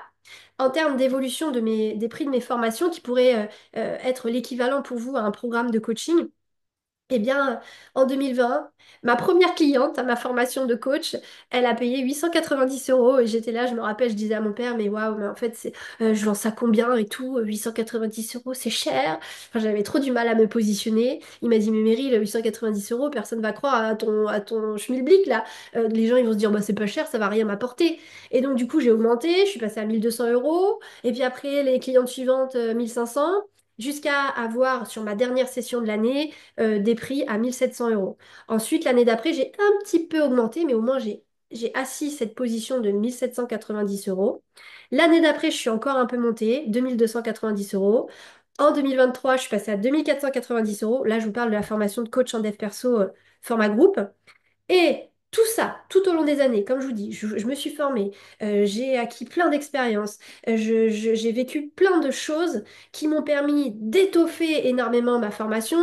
A: En termes d'évolution des prix de mes formations, qui pourraient être l'équivalent pour vous à un programme de coaching, eh bien, en 2020, ma première cliente à ma formation de coach, elle a payé 890 euros et j'étais là, je me rappelle, je disais à mon père, mais waouh, mais en fait, je vends ça combien et tout, 890 euros, c'est cher. Enfin, j'avais trop du mal à me positionner. Il m'a dit, mais Meryl, 890 euros, personne va croire à ton schmilblick là. Les gens, ils vont se dire, bah, c'est pas cher, ça va rien m'apporter. Et donc, du coup, j'ai augmenté, je suis passée à 1200 euros. Et puis après, les clientes suivantes, 1500 jusqu'à avoir sur ma dernière session de l'année des prix à 1700 euros. Ensuite, l'année d'après, j'ai un petit peu augmenté, mais au moins j'ai assis cette position de 1790 euros. L'année d'après, je suis encore un peu montée, 2290 euros. En 2023, je suis passée à 2490 euros. Là, je vous parle de la formation de coach en dev perso, format groupe. Et tout ça, tout au long des années, comme je vous dis, je me suis formée, j'ai acquis plein d'expériences, j'ai vécu plein de choses qui m'ont permis d'étoffer énormément ma formation.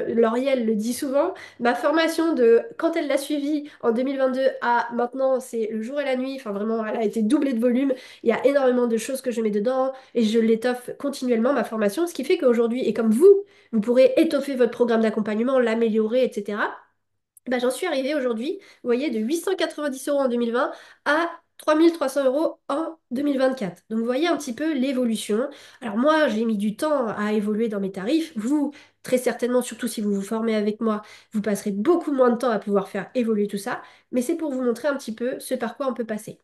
A: Lauriel le dit souvent, ma formation de quand elle l'a suivie en 2022 à maintenant, c'est le jour et la nuit, enfin vraiment, elle a été doublée de volume. Il y a énormément de choses que je mets dedans et je l'étoffe continuellement, ma formation, ce qui fait qu'aujourd'hui, et comme vous pourrez étoffer votre programme d'accompagnement, l'améliorer, etc. Bah, j'en suis arrivée aujourd'hui, vous voyez, de 890 euros en 2020 à 3300 euros en 2024. Donc, vous voyez un petit peu l'évolution. Alors, moi, j'ai mis du temps à évoluer dans mes tarifs. Vous, très certainement, surtout si vous vous formez avec moi, vous passerez beaucoup moins de temps à pouvoir faire évoluer tout ça. Mais c'est pour vous montrer un petit peu ce par quoi on peut passer.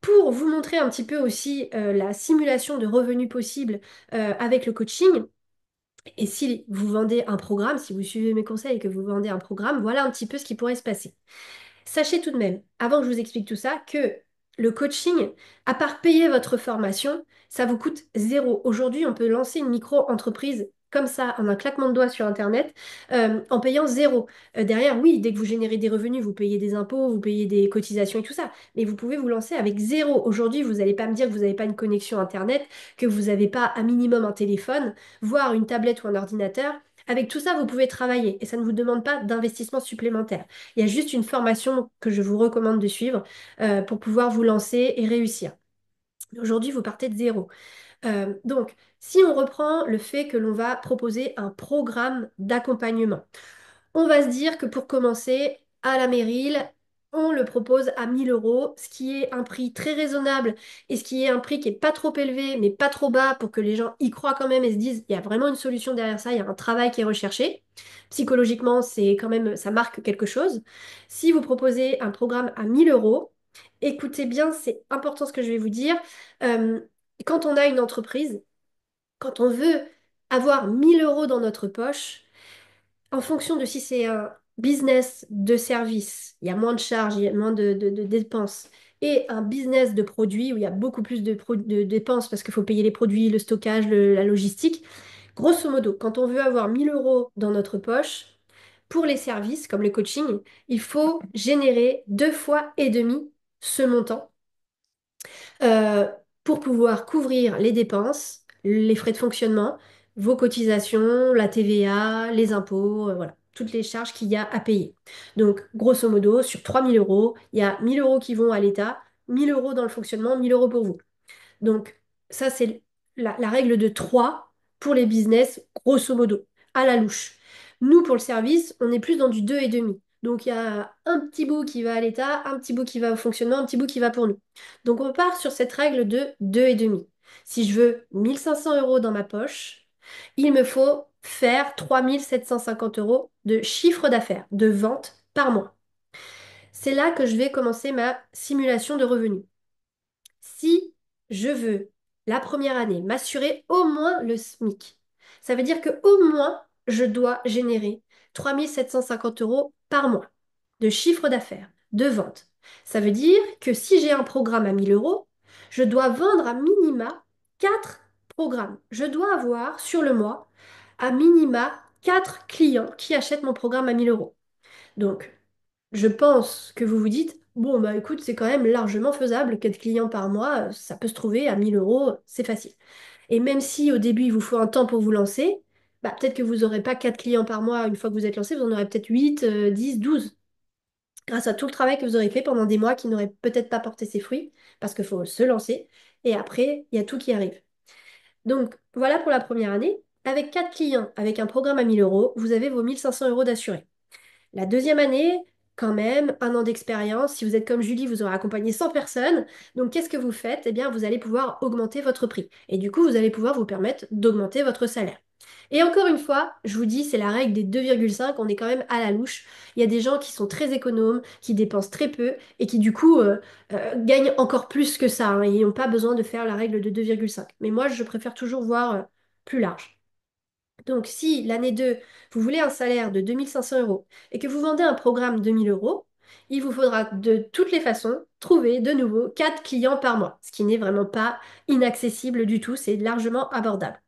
A: Pour vous montrer un petit peu aussi la simulation de revenus possibles avec le coaching, et si vous vendez un programme, si vous suivez mes conseils et que vous vendez un programme, voilà un petit peu ce qui pourrait se passer. Sachez tout de même, avant que je vous explique tout ça, que le coaching, à part payer votre formation, ça vous coûte zéro. Aujourd'hui, on peut lancer une micro-entreprise comme ça, en un claquement de doigts sur Internet, en payant zéro. Derrière, oui, dès que vous générez des revenus, vous payez des impôts, vous payez des cotisations et tout ça. Mais vous pouvez vous lancer avec zéro. Aujourd'hui, vous n'allez pas me dire que vous n'avez pas une connexion Internet, que vous n'avez pas un minimum un téléphone, voire une tablette ou un ordinateur. Avec tout ça, vous pouvez travailler et ça ne vous demande pas d'investissement supplémentaire. Il y a juste une formation que je vous recommande de suivre pour pouvoir vous lancer et réussir. Aujourd'hui, vous partez de zéro. Donc, si on reprend le fait que l'on va proposer un programme d'accompagnement, on va se dire que pour commencer, à la Meryl, on le propose à 1000 euros, ce qui est un prix très raisonnable et ce qui est un prix qui est pas trop élevé, mais pas trop bas pour que les gens y croient quand même et se disent il y a vraiment une solution derrière ça, il y a un travail qui est recherché. Psychologiquement, c'est quand même, ça marque quelque chose. Si vous proposez un programme à 1000 euros, écoutez bien, c'est important ce que je vais vous dire. Euh, Quand on a une entreprise, quand on veut avoir 1000 euros dans notre poche, en fonction de si c'est un business de service, il y a moins de charges, il y a moins de dépenses, et un business de produits où il y a beaucoup plus de dépenses parce qu'il faut payer les produits, le stockage, la logistique. Grosso modo, quand on veut avoir 1000 euros dans notre poche, pour les services comme le coaching, il faut générer 2 fois et demi ce montant euh, pour pouvoir couvrir les dépenses, les frais de fonctionnement, vos cotisations, la TVA, les impôts, voilà, toutes les charges qu'il y a à payer. Donc, grosso modo, sur 3000 euros, il y a 1000 euros qui vont à l'État, 1000 euros dans le fonctionnement, 1000 euros pour vous. Donc, ça, c'est la règle de 3 pour les business, grosso modo, à la louche. Nous, pour le service, on est plus dans du 2,5. Donc, il y a un petit bout qui va à l'État, un petit bout qui va au fonctionnement, un petit bout qui va pour nous. Donc, on part sur cette règle de 2,5. Si je veux 1500 euros dans ma poche, il me faut faire 3750 euros de chiffre d'affaires, de vente par mois. C'est là que je vais commencer ma simulation de revenus. Si je veux, la première année, m'assurer au moins le SMIC, ça veut dire que au moins, je dois générer 3750 euros par mois de chiffre d'affaires, de vente. Ça veut dire que si j'ai un programme à 1000 euros, je dois vendre à minima 4 programmes. Je dois avoir sur le mois à minima 4 clients qui achètent mon programme à 1000 euros. Donc, je pense que vous vous dites, bon, bah écoute, c'est quand même largement faisable, 4 clients par mois, ça peut se trouver à 1000 euros, c'est facile. Et même si au début, il vous faut un temps pour vous lancer, bah, peut-être que vous n'aurez pas 4 clients par mois une fois que vous êtes lancé, vous en aurez peut-être 8, 10, 12, grâce à tout le travail que vous aurez fait pendant des mois qui n'aurait peut-être pas porté ses fruits, parce qu'il faut se lancer, et après, il y a tout qui arrive. Donc, voilà pour la première année. Avec 4 clients, avec un programme à 1000 euros, vous avez vos 1500 euros d'assurés. La deuxième année, quand même, un an d'expérience. Si vous êtes comme Julie, vous aurez accompagné 100 personnes. Donc, qu'est-ce que vous faites? Eh bien, vous allez pouvoir augmenter votre prix. Et du coup, vous allez pouvoir vous permettre d'augmenter votre salaire. Et encore une fois, je vous dis, c'est la règle des 2,5. On est quand même à la louche. Il y a des gens qui sont très économes, qui dépensent très peu et qui, du coup, gagnent encore plus que ça, hein, et n'ont pas besoin de faire la règle de 2,5. Mais moi, je préfère toujours voir plus large. Donc, si l'année 2, vous voulez un salaire de 2500 euros et que vous vendez un programme de 1000 euros, il vous faudra de toutes les façons trouver de nouveau 4 clients par mois, ce qui n'est vraiment pas inaccessible du tout, c'est largement abordable.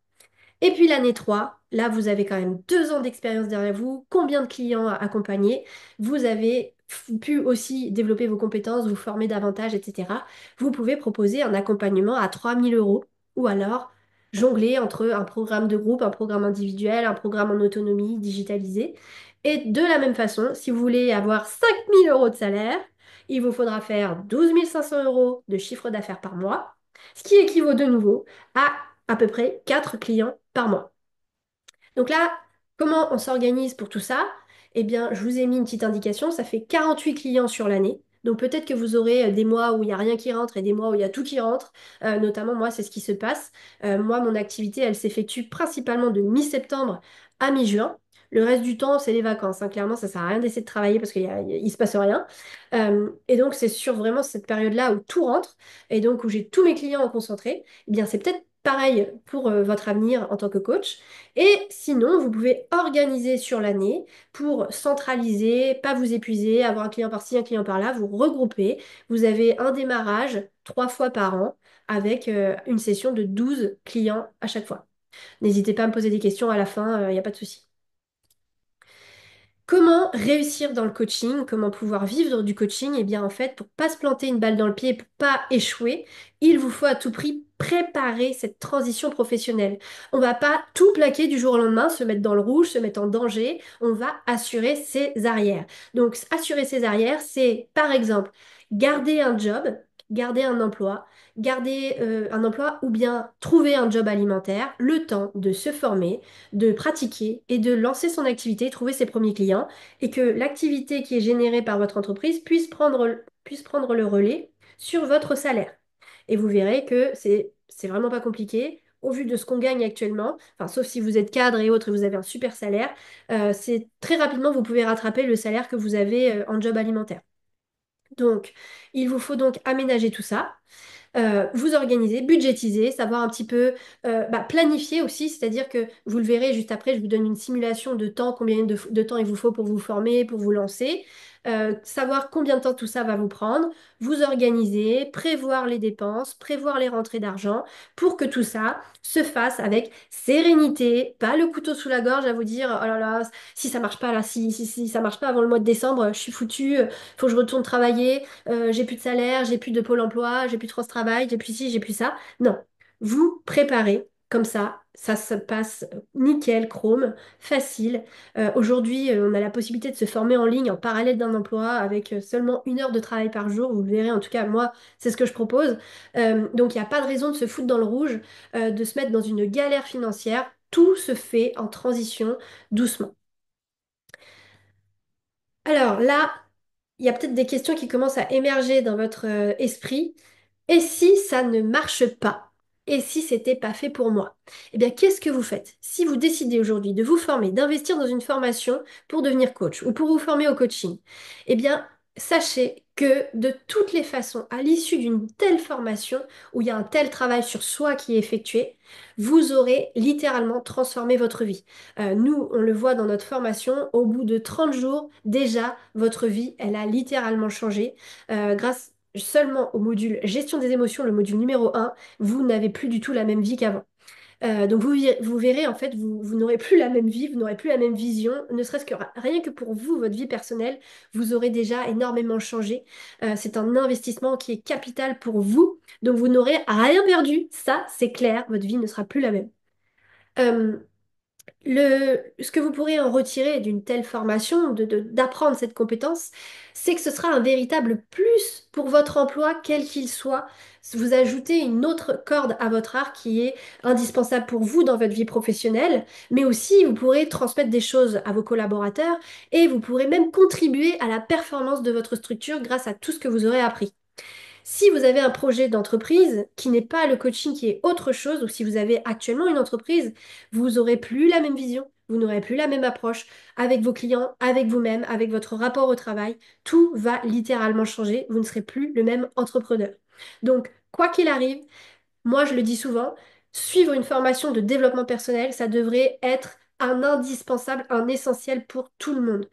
A: Et puis l'année 3, là, vous avez quand même 2 ans d'expérience derrière vous, combien de clients accompagnés, vous avez pu aussi développer vos compétences, vous former davantage, etc. Vous pouvez proposer un accompagnement à 3000 euros ou alors jongler entre un programme de groupe, un programme individuel, un programme en autonomie digitalisé. Et de la même façon, si vous voulez avoir 5000 euros de salaire, il vous faudra faire 12 500 euros de chiffre d'affaires par mois, ce qui équivaut de nouveau à peu près 4 clients par mois. Donc là, comment on s'organise pour tout ça? Eh bien, je vous ai mis une petite indication, ça fait 48 clients sur l'année. Donc peut-être que vous aurez des mois où il n'y a rien qui rentre et des mois où il y a tout qui rentre. Notamment, moi, c'est ce qui se passe. Moi, mon activité, elle s'effectue principalement de mi-septembre à mi-juin. Le reste du temps, c'est les vacances, hein. Clairement, ça sert à rien d'essayer de travailler parce qu'il se passe rien. Et donc, c'est sur vraiment cette période-là où tout rentre et donc où j'ai tous mes clients en concentré. Eh bien, c'est peut-être pareil pour votre avenir en tant que coach. Et sinon, vous pouvez organiser sur l'année pour centraliser, pas vous épuiser, avoir un client par-ci, un client par-là, vous regrouper. Vous avez un démarrage 3 fois par an avec une session de 12 clients à chaque fois. N'hésitez pas à me poser des questions à la fin, il n'y a pas de souci. Comment réussir dans le coaching? Comment pouvoir vivre du coaching? Eh bien, en fait, pour pas se planter une balle dans le pied, pour pas échouer, il vous faut à tout prix préparer cette transition professionnelle. On va pas tout plaquer du jour au lendemain, se mettre dans le rouge, se mettre en danger. On va assurer ses arrières. Donc, assurer ses arrières, c'est par exemple garder un job, garder un emploi, garder un emploi ou bien trouver un job alimentaire, le temps de se former, de pratiquer et de lancer son activité, trouver ses premiers clients et que l'activité qui est générée par votre entreprise puisse prendre le relais sur votre salaire. Et vous verrez que c'est vraiment pas compliqué. Au vu de ce qu'on gagne actuellement, enfin, sauf si vous êtes cadre et autres et vous avez un super salaire, c'est très rapidement vous pouvez rattraper le salaire que vous avez en job alimentaire. Donc, il vous faut donc aménager tout ça, vous organiser, budgétiser, savoir un petit peu planifier aussi, c'est-à-dire que vous le verrez juste après, je vous donne une simulation de temps, combien de temps il vous faut pour vous former, pour vous lancer, savoir combien de temps tout ça va vous prendre, vous organiser, prévoir les dépenses, prévoir les rentrées d'argent pour que tout ça se fasse avec sérénité, pas le couteau sous la gorge à vous dire oh là là, si ça marche pas là, si ça marche pas avant le mois de décembre, je suis foutu, faut que je retourne travailler, j'ai plus de salaire, j'ai plus de pôle emploi, j'ai plus de France Travail, j'ai plus ci, j'ai plus ça. Non, vous préparez comme ça se passe nickel, chrome, facile. Aujourd'hui, on a la possibilité de se former en ligne en parallèle d'un emploi avec seulement 1 heure de travail par jour. Vous le verrez, en tout cas, moi, c'est ce que je propose. Donc, il n'y a pas de raison de se foutre dans le rouge, de se mettre dans une galère financière. Tout se fait en transition doucement. Alors là, il y a peut-être des questions qui commencent à émerger dans votre esprit. Et si ça ne marche pas? Et si c'était pas fait pour moi? Eh bien, qu'est-ce que vous faites? Si vous décidez aujourd'hui de vous former, d'investir dans une formation pour devenir coach ou pour vous former au coaching, eh bien, Sachez que de toutes les façons, à l'issue d'une telle formation, où il y a un tel travail sur soi qui est effectué, vous aurez littéralement transformé votre vie. Nous, on le voit dans notre formation, au bout de 30 jours, déjà, votre vie, elle a littéralement changé. Grâce seulement au module gestion des émotions, le module numéro 1, vous n'avez plus du tout la même vie qu'avant. Donc vous verrez, en fait, vous n'aurez plus la même vie, vous n'aurez plus la même vision, ne serait-ce que rien que pour vous, votre vie personnelle, vous aurez déjà énormément changé. C'est un investissement qui est capital pour vous, donc vous n'aurez rien perdu, ça c'est clair, votre vie ne sera plus la même. Euh, ce que vous pourrez en retirer d'une telle formation, d'apprendre cette compétence, c'est que ce sera un véritable plus pour votre emploi, quel qu'il soit. Vous ajoutez une autre corde à votre arc qui est indispensable pour vous dans votre vie professionnelle, mais aussi vous pourrez transmettre des choses à vos collaborateurs et vous pourrez même contribuer à la performance de votre structure grâce à tout ce que vous aurez appris. Si vous avez un projet d'entreprise qui n'est pas le coaching, qui est autre chose, ou si vous avez actuellement une entreprise, vous n'aurez plus la même vision, vous n'aurez plus la même approche avec vos clients, avec vous-même, avec votre rapport au travail. Tout va littéralement changer. Vous ne serez plus le même entrepreneur. Donc, quoi qu'il arrive, moi, je le dis souvent, suivre une formation de développement personnel, ça devrait être un indispensable, un essentiel pour tout le monde.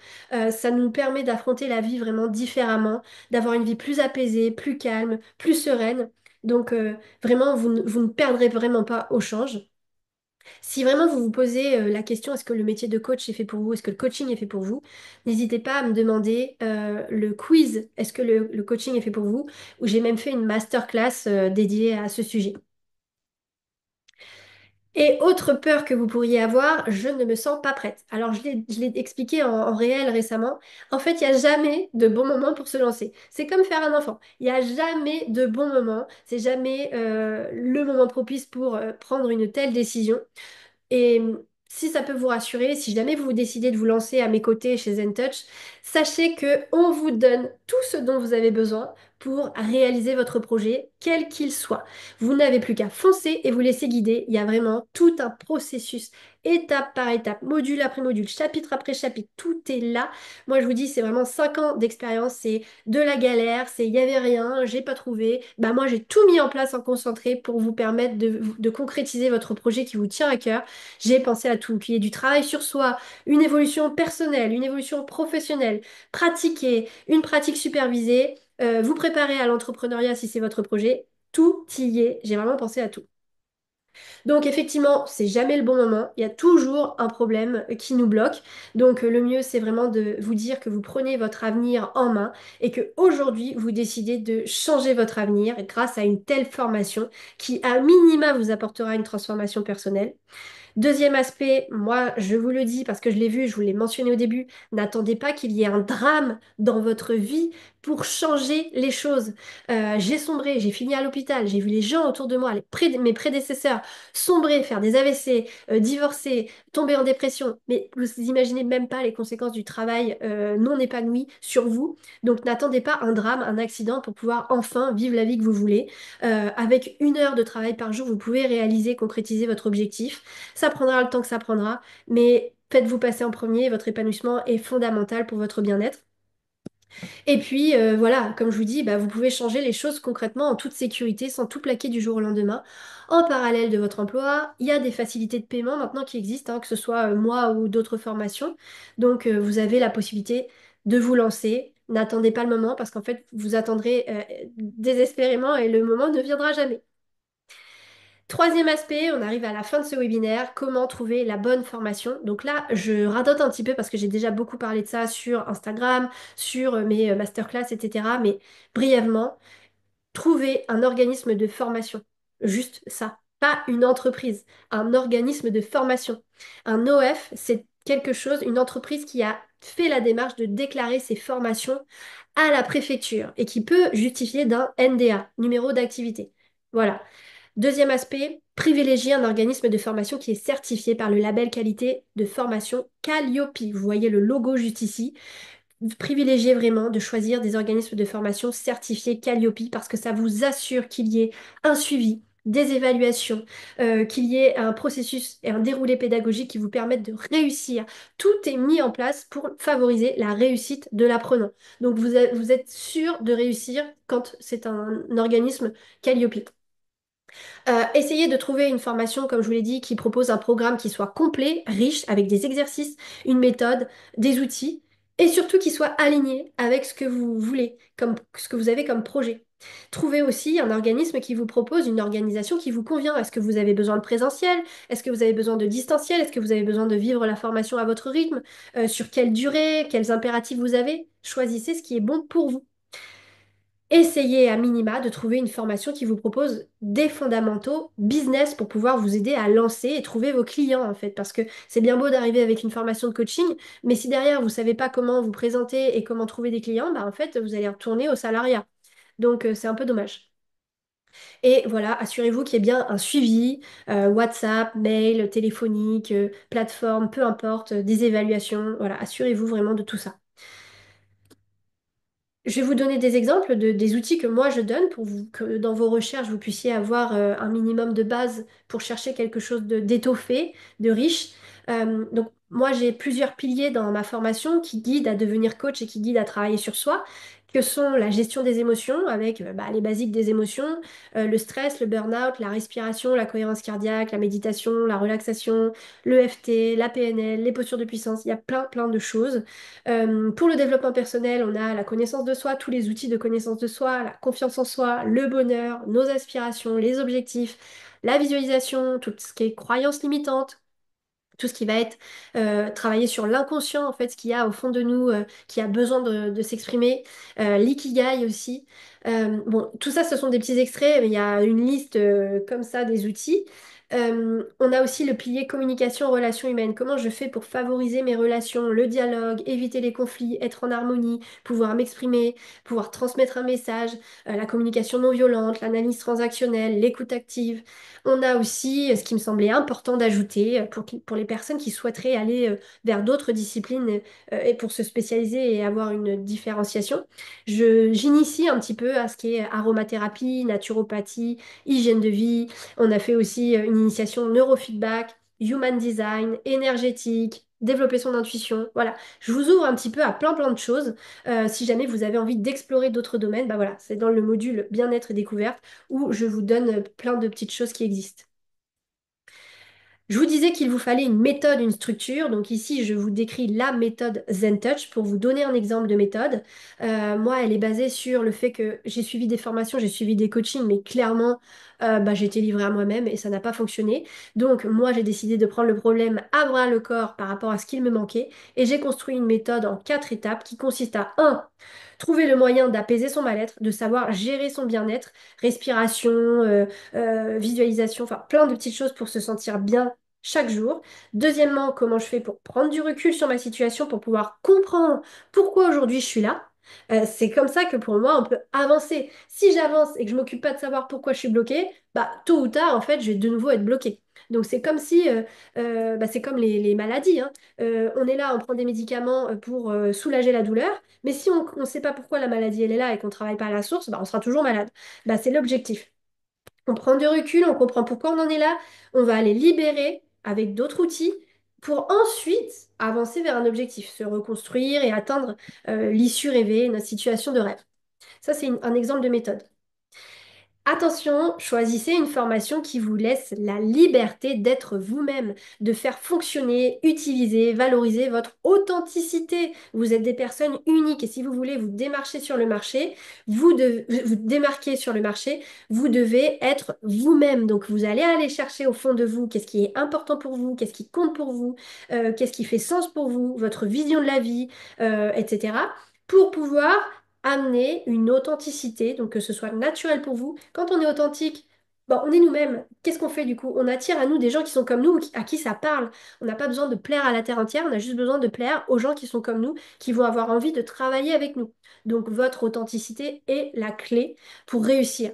A: Ça nous permet d'affronter la vie vraiment différemment, d'avoir une vie plus apaisée, plus calme, plus sereine. Donc, vraiment, vous ne perdrez vraiment pas au change. Si vraiment vous vous posez la question, est-ce que le métier de coach est fait pour vous, est-ce que le coaching est fait pour vous, n'hésitez pas à me demander le quiz, est-ce que le coaching est fait pour vous, où j'ai même fait une masterclass dédiée à ce sujet. Et autre peur que vous pourriez avoir, je ne me sens pas prête. Alors, je l'ai expliqué en réel récemment. En fait, il n'y a jamais de bon moment pour se lancer. C'est comme faire un enfant. Il n'y a jamais de bon moment. C'est jamais le moment propice pour prendre une telle décision. Et si ça peut vous rassurer, si jamais vous décidez de vous lancer à mes côtés chez ZenTouch, sachez que on vous donne tout ce dont vous avez besoin pour réaliser votre projet, quel qu'il soit. Vous n'avez plus qu'à foncer et vous laisser guider. Il y a vraiment tout un processus, étape par étape, module après module, chapitre après chapitre. Tout est là. Moi, je vous dis, c'est vraiment 5 ans d'expérience. C'est de la galère, c'est il n'y avait rien, j'ai pas trouvé. Bah, moi, j'ai tout mis en place en concentré pour vous permettre de concrétiser votre projet qui vous tient à cœur. J'ai pensé à tout, qu'il y ait du travail sur soi, une évolution personnelle, une évolution professionnelle, pratiquer, une pratique supervisée, vous préparer à l'entrepreneuriat si c'est votre projet. Tout y est. J'ai vraiment pensé à tout. Donc effectivement, c'est jamais le bon moment. Il y a toujours un problème qui nous bloque. Donc le mieux, c'est vraiment de vous dire que vous prenez votre avenir en main et que aujourd'hui, vous décidez de changer votre avenir grâce à une telle formation qui, à minima, vous apportera une transformation personnelle. Deuxième aspect, moi je vous le dis parce que je l'ai vu, je vous l'ai mentionné au début, n'attendez pas qu'il y ait un drame dans votre vie pour changer les choses. J'ai sombré, j'ai fini à l'hôpital, j'ai vu les gens autour de moi, mes prédécesseurs, sombrer, faire des AVC, divorcer, tomber en dépression. Mais vous imaginez même pas les conséquences du travail non épanoui sur vous. Donc n'attendez pas un drame, un accident pour pouvoir enfin vivre la vie que vous voulez. Avec 1 heure de travail par jour, vous pouvez réaliser, concrétiser votre objectif. Ça prendra le temps que ça prendra, mais faites-vous passer en premier, votre épanouissement est fondamental pour votre bien-être. Et puis voilà, comme je vous dis, bah, vous pouvez changer les choses concrètement en toute sécurité, sans tout plaquer du jour au lendemain. En parallèle de votre emploi, il y a des facilités de paiement maintenant qui existent, hein, que ce soit moi ou d'autres formations. Donc vous avez la possibilité de vous lancer. N'attendez pas le moment parce qu'en fait, vous attendrez désespérément et le moment ne viendra jamais. Troisième aspect, on arrive à la fin de ce webinaire, comment trouver la bonne formation. Donc là, je radote un petit peu parce que j'ai déjà beaucoup parlé de ça sur Instagram, sur mes masterclass, etc. Mais brièvement, trouver un organisme de formation. Juste ça. Pas une entreprise, un organisme de formation. Un OF, c'est quelque chose, une entreprise qui a fait la démarche de déclarer ses formations à la préfecture et qui peut justifier d'un NDA, numéro d'activité. Voilà. Deuxième aspect, privilégier un organisme de formation qui est certifié par le label qualité de formation Calliope. Vous voyez le logo juste ici. Privilégiez vraiment de choisir des organismes de formation certifiés Calliope parce que ça vous assure qu'il y ait un suivi, des évaluations, qu'il y ait un processus et un déroulé pédagogique qui vous permettent de réussir. Tout est mis en place pour favoriser la réussite de l'apprenant. Donc vous êtes sûr de réussir quand c'est un organisme Calliope. Essayez de trouver une formation, comme je vous l'ai dit, qui propose un programme qui soit complet, riche, avec des exercices, une méthode, des outils, et surtout qui soit aligné avec ce que vous voulez, comme ce que vous avez comme projet. Trouvez aussi un organisme qui vous propose une organisation qui vous convient. Est-ce que vous avez besoin de présentiel? Est-ce que vous avez besoin de distanciel? Est-ce que vous avez besoin de vivre la formation à votre rythme? Sur quelle durée? Quels impératifs vous avez? Choisissez ce qui est bon pour vous. Essayez à minima de trouver une formation qui vous propose des fondamentaux business pour pouvoir vous aider à lancer et trouver vos clients en fait. Parce que c'est bien beau d'arriver avec une formation de coaching, mais si derrière vous savez pas comment vous présenter et comment trouver des clients, bah en fait vous allez retourner au salariat. Donc c'est un peu dommage. Et voilà, assurez-vous qu'il y ait bien un suivi, WhatsApp, mail, téléphonique, plateforme, peu importe, des évaluations. Voilà, assurez-vous vraiment de tout ça. Je vais vous donner des exemples des outils que moi je donne pour que dans vos recherches, vous puissiez avoir un minimum de base pour chercher quelque chose d'étoffé, de riche. Donc, moi, j'ai plusieurs piliers dans ma formation qui guident à devenir coach et qui guident à travailler sur soi, que sont la gestion des émotions avec les basiques des émotions, le stress, le burn-out, la respiration, la cohérence cardiaque, la méditation, la relaxation, le FT, la PNL, les postures de puissance. Il y a plein de choses. Pour le développement personnel, on a la connaissance de soi, tous les outils de connaissance de soi, la confiance en soi, le bonheur, nos aspirations, les objectifs, la visualisation, tout ce qui est croyances limitantes, tout ce qui va être travailler sur l'inconscient, en fait, ce qu'il y a au fond de nous, qui a besoin de s'exprimer, l'ikigai aussi. Bon, tout ça, ce sont des petits extraits, mais il y a une liste comme ça des outils. On a aussi le pilier communication, relations humaines. Comment je fais pour favoriser mes relations, le dialogue, éviter les conflits, être en harmonie, pouvoir m'exprimer, pouvoir transmettre un message, la communication non violente, l'analyse transactionnelle, l'écoute active. On a aussi ce qui me semblait important d'ajouter pour les personnes qui souhaiteraient aller vers d'autres disciplines et pour se spécialiser et avoir une différenciation. J'initie un petit peu à ce qui est aromathérapie, naturopathie, hygiène de vie. On a fait aussi une initiation neurofeedback, human design, énergétique. Développer son intuition, voilà. Je vous ouvre un petit peu à plein de choses. Si jamais vous avez envie d'explorer d'autres domaines, bah voilà, c'est dans le module bien-être et découverte où je vous donne plein de petites choses qui existent. Je vous disais qu'il vous fallait une méthode, une structure. Donc ici, je vous décris la méthode ZenTouch pour vous donner un exemple de méthode. Moi, elle est basée sur le fait que j'ai suivi des formations, j'ai suivi des coachings, mais clairement, j'ai été livrée à moi-même et ça n'a pas fonctionné. Donc moi, j'ai décidé de prendre le problème à bras le corps par rapport à ce qu'il me manquait et j'ai construit une méthode en 4 étapes qui consiste à un, trouver le moyen d'apaiser son mal-être, de savoir gérer son bien-être, respiration, visualisation, enfin plein de petites choses pour se sentir bien chaque jour. Deuxièmement, comment je fais pour prendre du recul sur ma situation, pour pouvoir comprendre pourquoi aujourd'hui je suis là. C'est comme ça que pour moi, on peut avancer. Si j'avance et que je m'occupe pas de savoir pourquoi je suis bloquée, bah tôt ou tard, en fait, je vais de nouveau être bloquée. Donc c'est comme si, c'est comme les maladies, hein. On est là, on prend des médicaments pour soulager la douleur, mais si on ne sait pas pourquoi la maladie elle est là et qu'on ne travaille pas à la source, bah, on sera toujours malade. Bah, c'est l'objectif. On prend du recul, on comprend pourquoi on en est là, on va aller libérer avec d'autres outils pour ensuite avancer vers un objectif, se reconstruire et atteindre l'issue rêvée, notre situation de rêve. Ça, c'est un exemple de méthode. Attention, choisissez une formation qui vous laisse la liberté d'être vous-même, de faire fonctionner, utiliser, valoriser votre authenticité. Vous êtes des personnes uniques et si vous voulez vous démarcher sur le marché, vous démarquer sur le marché, vous devez être vous-même. Donc vous allez aller chercher au fond de vous qu'est-ce qui est important pour vous, qu'est-ce qui compte pour vous, qu'est-ce qui fait sens pour vous, votre vision de la vie, etc. pour pouvoir amener une authenticité, donc que ce soit naturel pour vous. Quand on est authentique, bon, on est nous-mêmes. Qu'est-ce qu'on fait du coup? On attire à nous des gens qui sont comme nous, à qui ça parle. On n'a pas besoin de plaire à la terre entière, on a juste besoin de plaire aux gens qui sont comme nous, qui vont avoir envie de travailler avec nous. Donc votre authenticité est la clé pour réussir.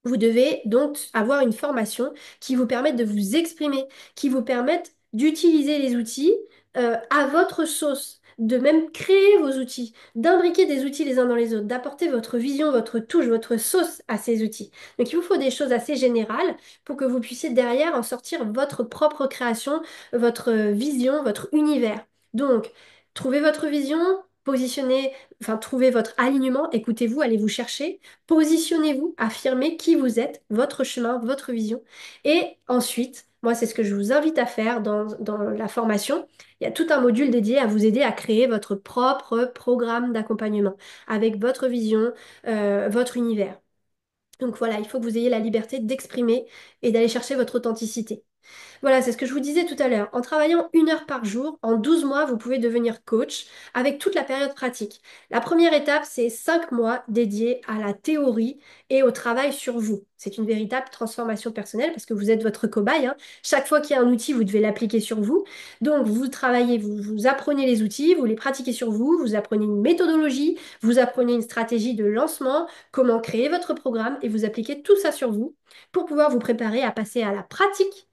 A: Vous devez donc avoir une formation qui vous permette de vous exprimer, qui vous permette d'utiliser les outils à votre sauce. de même créer vos outils, d'imbriquer des outils les uns dans les autres, d'apporter votre vision, votre touche, votre sauce à ces outils. Donc il vous faut des choses assez générales pour que vous puissiez derrière en sortir votre propre création, votre vision, votre univers. Donc, trouvez votre vision, positionnez, enfin, trouvez votre alignement, écoutez-vous, allez vous chercher, positionnez-vous, affirmez qui vous êtes, votre chemin, votre vision. Et ensuite, moi, c'est ce que je vous invite à faire dans la formation. Il y a tout un module dédié à vous aider à créer votre propre programme d'accompagnement avec votre vision, votre univers. Donc voilà, il faut que vous ayez la liberté d'exprimer et d'aller chercher votre authenticité. Voilà, c'est ce que je vous disais tout à l'heure. En travaillant 1 heure par jour, en 12 mois, vous pouvez devenir coach avec toute la période pratique. La première étape, c'est 5 mois dédiés à la théorie et au travail sur vous. C'est une véritable transformation personnelle parce que vous êtes votre cobaye, hein. Chaque fois qu'il y a un outil, vous devez l'appliquer sur vous. Donc, vous travaillez, vous apprenez les outils, vous les pratiquez sur vous, vous apprenez une méthodologie, vous apprenez une stratégie de lancement, comment créer votre programme et vous appliquez tout ça sur vous pour pouvoir vous préparer à passer à la pratique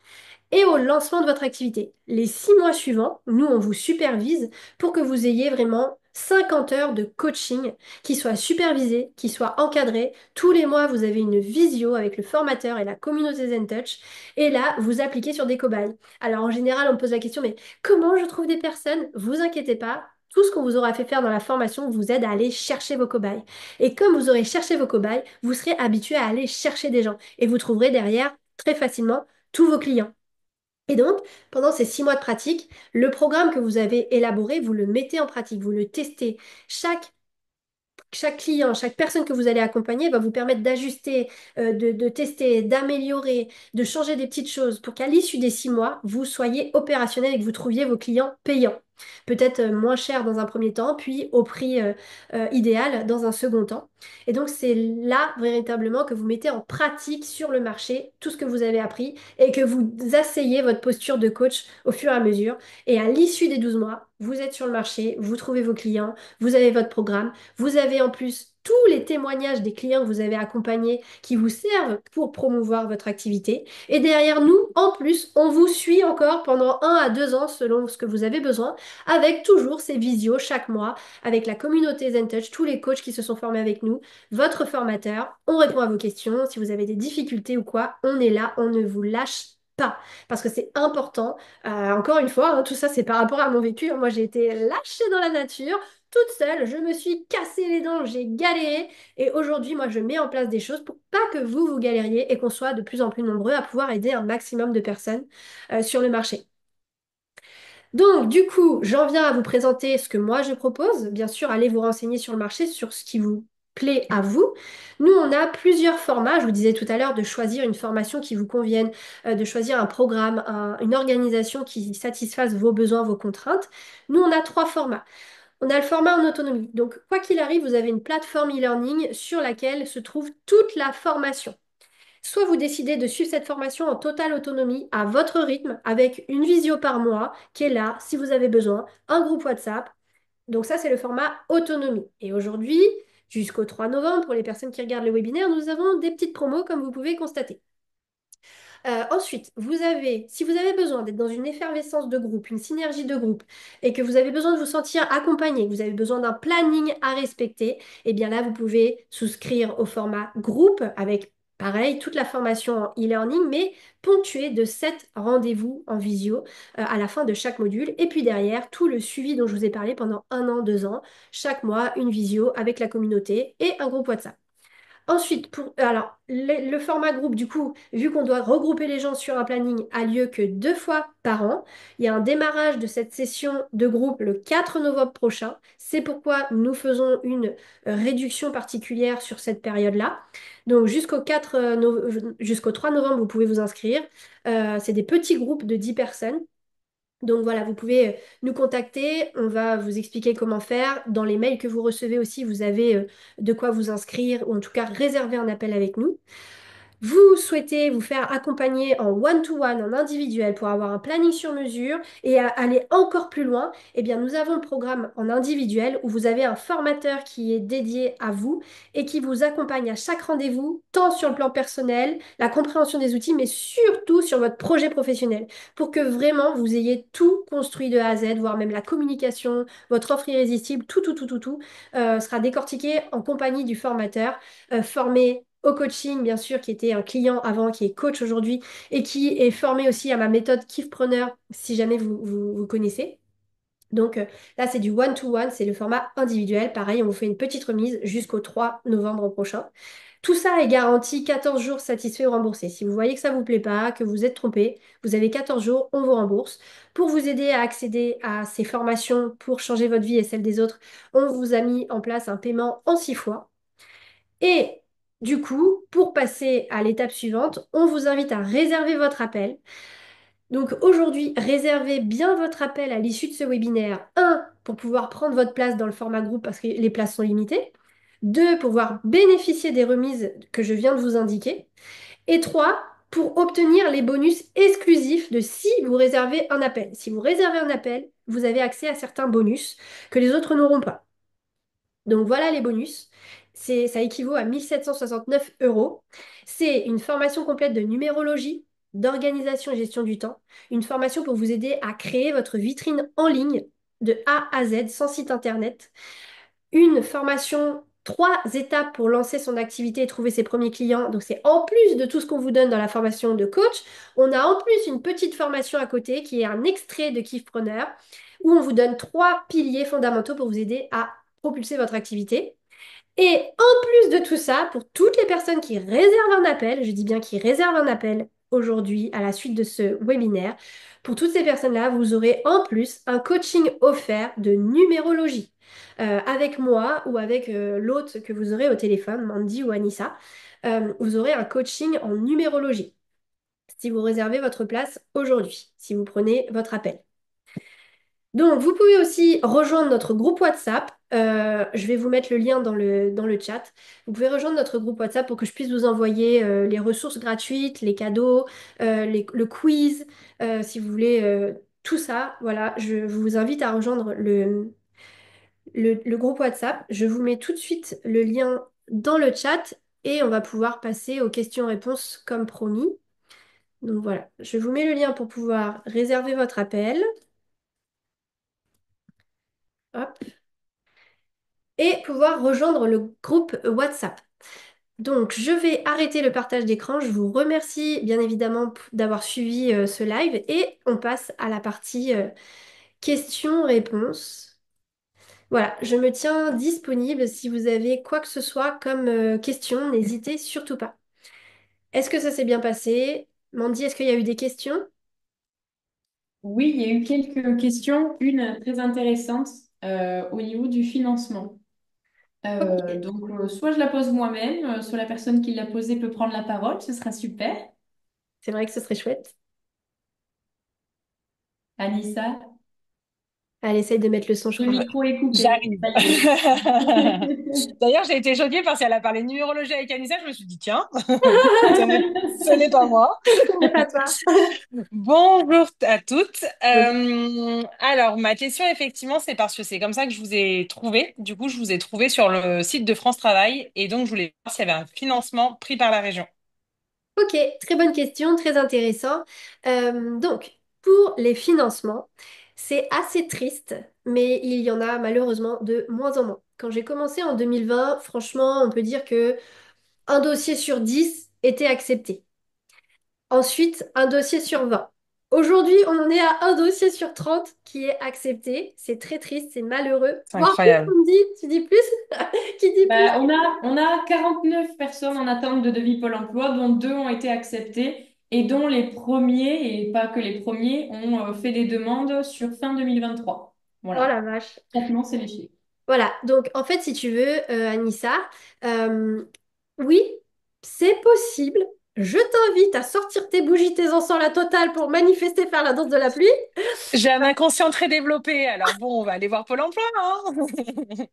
A: et au lancement de votre activité. Les 6 mois suivants, nous, on vous supervise pour que vous ayez vraiment 50 heures de coaching qui soit supervisé, qui soit encadré. Tous les mois, vous avez une visio avec le formateur et la communauté ZenTouch. Et là, vous appliquez sur des cobayes. Alors, en général, on me pose la question, mais comment je trouve des personnes? Vous inquiétez pas. Tout ce qu'on vous aura fait faire dans la formation vous aide à aller chercher vos cobayes. Et comme vous aurez cherché vos cobayes, vous serez habitué à aller chercher des gens. Et vous trouverez derrière très facilement tous vos clients. Et donc, pendant ces 6 mois de pratique, le programme que vous avez élaboré, vous le mettez en pratique, vous le testez. Chaque client, chaque personne que vous allez accompagner va vous permettre d'ajuster, de tester, d'améliorer, de changer des petites choses pour qu'à l'issue des 6 mois, vous soyez opérationnel et que vous trouviez vos clients payants. Peut-être moins cher dans un premier temps, puis au prix idéal dans un second temps. Et donc, c'est là véritablement que vous mettez en pratique sur le marché tout ce que vous avez appris et que vous asseyez votre posture de coach au fur et à mesure. Et à l'issue des 12 mois, vous êtes sur le marché, vous trouvez vos clients, vous avez votre programme. Vous avez en plus tous les témoignages des clients que vous avez accompagnés qui vous servent pour promouvoir votre activité. Et derrière nous, en plus, on vous suit encore pendant 1 à 2 ans selon ce que vous avez besoin, avec toujours ces visios chaque mois, avec la communauté ZenTouch, tous les coachs qui se sont formés avec nous, votre formateur. On répond à vos questions. Si vous avez des difficultés ou quoi, on est là, on ne vous lâche pas. Parce que c'est important. Encore une fois, hein, tout ça, c'est par rapport à mon vécu. Moi, j'ai été lâchée dans la nature toute seule, je me suis cassé les dents, j'ai galéré et aujourd'hui, moi, je mets en place des choses pour pas que vous, vous galériez et qu'on soit de plus en plus nombreux à pouvoir aider un maximum de personnes sur le marché. Donc, du coup, j'en viens à vous présenter ce que moi je propose. Bien sûr, allez vous renseigner sur le marché, sur ce qui vous plaît à vous. Nous, on a plusieurs formats. Je vous disais tout à l'heure de choisir une formation qui vous convienne, de choisir un programme, une organisation qui satisfasse vos besoins, vos contraintes. Nous, on a 3 formats. On a le format en autonomie. Donc, quoi qu'il arrive, vous avez une plateforme e-learning sur laquelle se trouve toute la formation. Soit vous décidez de suivre cette formation en totale autonomie, à votre rythme, avec une visio par mois qui est là si vous avez besoin, un groupe WhatsApp. Donc ça, c'est le format autonomie. Et aujourd'hui, jusqu'au 3 novembre, pour les personnes qui regardent le webinaire, nous avons des petites promos comme vous pouvez constater. Ensuite, si vous avez besoin d'être dans une effervescence de groupe, une synergie de groupe, et que vous avez besoin de vous sentir accompagné, que vous avez besoin d'un planning à respecter, eh bien là, vous pouvez souscrire au format groupe avec, pareil, toute la formation en e-learning, mais ponctuée de 7 rendez-vous en visio à la fin de chaque module. Et puis derrière, tout le suivi dont je vous ai parlé pendant 1 an, 2 ans, chaque mois, une visio avec la communauté et un groupe WhatsApp. Ensuite, alors, le format groupe, du coup, vu qu'on doit regrouper les gens sur un planning, a lieu que 2 fois par an. Il y a un démarrage de cette session de groupe le 4 novembre prochain. C'est pourquoi nous faisons une réduction particulière sur cette période-là. Donc, jusqu'au 3 novembre, vous pouvez vous inscrire. C'est des petits groupes de 10 personnes. Donc voilà, vous pouvez nous contacter, on va vous expliquer comment faire. Dans les mails que vous recevez aussi, vous avez de quoi vous inscrire ou en tout cas réserver un appel avec nous. vous souhaitez vous faire accompagner en one-to-one, en individuel, pour avoir un planning sur mesure et aller encore plus loin, eh bien, nous avons le programme en individuel où vous avez un formateur qui est dédié à vous et qui vous accompagne à chaque rendez-vous, tant sur le plan personnel, la compréhension des outils, mais surtout sur votre projet professionnel, pour que vraiment vous ayez tout construit de A à Z, voire même la communication, votre offre irrésistible, tout sera décortiqué en compagnie du formateur, formé au coaching, bien sûr, qui était un client avant, qui est coach aujourd'hui, et qui est formé aussi à ma méthode Kiffpreneur, si jamais vous connaissez. Donc là, c'est du one-to-one, c'est le format individuel. Pareil, on vous fait une petite remise jusqu'au 3 novembre prochain. Tout ça est garanti 14 jours satisfaits ou remboursés. Si vous voyez que ça ne vous plaît pas, que vous êtes trompé, vous avez 14 jours, on vous rembourse. Pour vous aider à accéder à ces formations pour changer votre vie et celle des autres, on vous a mis en place un paiement en 6 fois. Et du coup, pour passer à l'étape suivante, on vous invite à réserver votre appel. Donc aujourd'hui, réservez bien votre appel à l'issue de ce webinaire. Un, pour pouvoir prendre votre place dans le format groupe parce que les places sont limitées. Deux, pour pouvoir bénéficier des remises que je viens de vous indiquer. Et trois, pour obtenir les bonus exclusifs de si vous réservez un appel. Si vous réservez un appel, vous avez accès à certains bonus que les autres n'auront pas. Donc voilà les bonus. Ça équivaut à 1769 euros. C'est une formation complète de numérologie, d'organisation et gestion du temps. Une formation pour vous aider à créer votre vitrine en ligne de A à Z sans site internet. Une formation, 3 étapes pour lancer son activité et trouver ses premiers clients. Donc c'est en plus de tout ce qu'on vous donne dans la formation de coach, on a en plus une petite formation à côté qui est un extrait de Kiffpreneur où on vous donne 3 piliers fondamentaux pour vous aider à propulser votre activité. Et en plus de tout ça, pour toutes les personnes qui réservent un appel, je dis bien qui réservent un appel aujourd'hui à la suite de ce webinaire, pour toutes ces personnes-là, vous aurez en plus un coaching offert de numérologie avec moi ou avec l'autre que vous aurez au téléphone, Mandy ou Anissa. Vous aurez un coaching en numérologie si vous réservez votre place aujourd'hui, si vous prenez votre appel. Donc, vous pouvez aussi rejoindre notre groupe WhatsApp. Je vais vous mettre le lien dans le chat. Vous pouvez rejoindre notre groupe WhatsApp pour que je puisse vous envoyer les ressources gratuites, les cadeaux, le quiz, si vous voulez, tout ça. Voilà, je vous invite à rejoindre le groupe WhatsApp. Je vous mets tout de suite le lien dans le chat et on va pouvoir passer aux questions-réponses comme promis. Donc voilà, je vous mets le lien pour pouvoir réserver votre appel. Hop. Et pouvoir rejoindre le groupe WhatsApp. Donc, je vais arrêter le partage d'écran. Je vous remercie bien évidemment d'avoir suivi ce live et on passe à la partie questions-réponses. Voilà, je me tiens disponible si vous avez quoi que ce soit comme question, n'hésitez surtout pas. Est-ce que ça s'est bien passé? Mandy, est-ce qu'il y a eu des questions?
B: Oui, il y a eu quelques questions, une très intéressante au niveau du financement.
A: Ok,
B: Soit je la pose moi-même, soit la personne qui l'a posée peut prendre la parole, ce sera super.
A: c'est vrai que ce serait chouette.
B: Anissa,
A: Elle essaye de mettre le son, je
B: le
A: crois.
B: micro est coupé.
C: J'arrive.
B: Ça y
C: D'ailleurs, j'ai été choquée parce qu'elle a parlé numérologie avec Anissa. Je me suis dit, tiens, ce n'est
B: est.
C: pas moi.
A: Ce n'est pas toi.
C: Bonjour à toutes. Alors, ma question, effectivement, c'est parce que c'est comme ça que je vous ai trouvé. Du coup, je vous ai trouvé sur le site de France Travail. Et donc, je voulais voir s'il y avait un financement pris par la région.
A: Ok, très bonne question, très intéressant. Donc, pour les financements, c'est assez triste, mais il y en a malheureusement de moins en moins. Quand j'ai commencé en 2020, franchement, on peut dire que un dossier sur 10 était accepté. Ensuite, un dossier sur 20. Aujourd'hui, on en est à un dossier sur 30 qui est accepté. C'est très triste, c'est malheureux.
C: C'est
A: Voire plus,
C: incroyable.
A: on me dit, tu dis plus? Qui dit plus?
B: On a 49 personnes en attente de devis Pôle emploi, dont deux ont été acceptées et dont les premiers, et pas que les premiers, ont fait des demandes sur fin 2023.
A: Oh
B: Voilà.
A: la vache.
B: Maintenant, c'est les chiffres.
A: Voilà, donc en fait, si tu veux, Anissa, euh, oui, c'est possible. Je t'invite à sortir tes bougies, tes encens, la totale pour manifester faire la danse de la pluie.
C: J'ai un inconscient très développé. Alors bon, on va aller voir Pôle emploi, hein.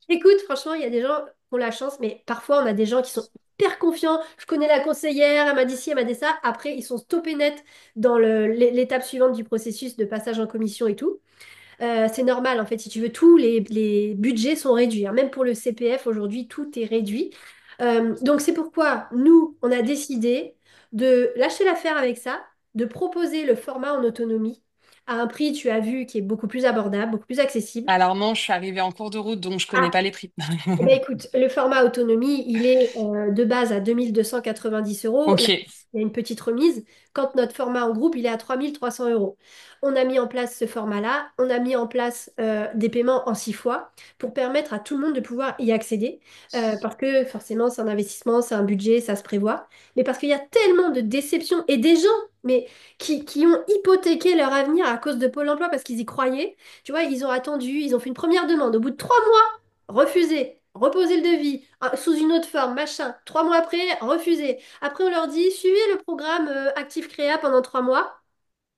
A: Écoute, franchement, il y a des gens qui ont la chance, mais parfois on a des gens qui sont hyper confiants. Je connais la conseillère, elle m'a dit ci, elle m'a dit ça. Après, ils sont stoppés net dans l'étape suivante du processus de passage en commission et tout. C'est normal, en fait, si tu veux, tous les budgets sont réduits, hein. Même pour le CPF, aujourd'hui, tout est réduit. Donc, c'est pourquoi nous, on a décidé de lâcher l'affaire avec ça, de proposer le format en autonomie à un prix, tu as vu, qui est beaucoup plus abordable, beaucoup plus accessible.
C: Alors non, je suis arrivée en cours de route, donc je connais
A: Ah,
C: pas les prix.
A: eh ben, écoute, le format autonomie, il est de base à 2 290 euros. Là,
C: Ok,
A: il y a une petite remise. Quand notre format en groupe, il est à 3 300 euros. On a mis en place ce format-là. On a mis en place des paiements en 6 fois pour permettre à tout le monde de pouvoir y accéder. Parce que forcément, c'est un investissement, c'est un budget, ça se prévoit. Mais parce qu'il y a tellement de déceptions et des gens mais qui ont hypothéqué leur avenir à cause de Pôle emploi parce qu'ils y croyaient. Tu vois, ils ont attendu, ils ont fait une première demande. Au bout de 3 mois, refusé. Reposer le devis sous une autre forme, machin. 3 mois après, refusé. Après, on leur dit, suivez le programme Actif Créa pendant 3 mois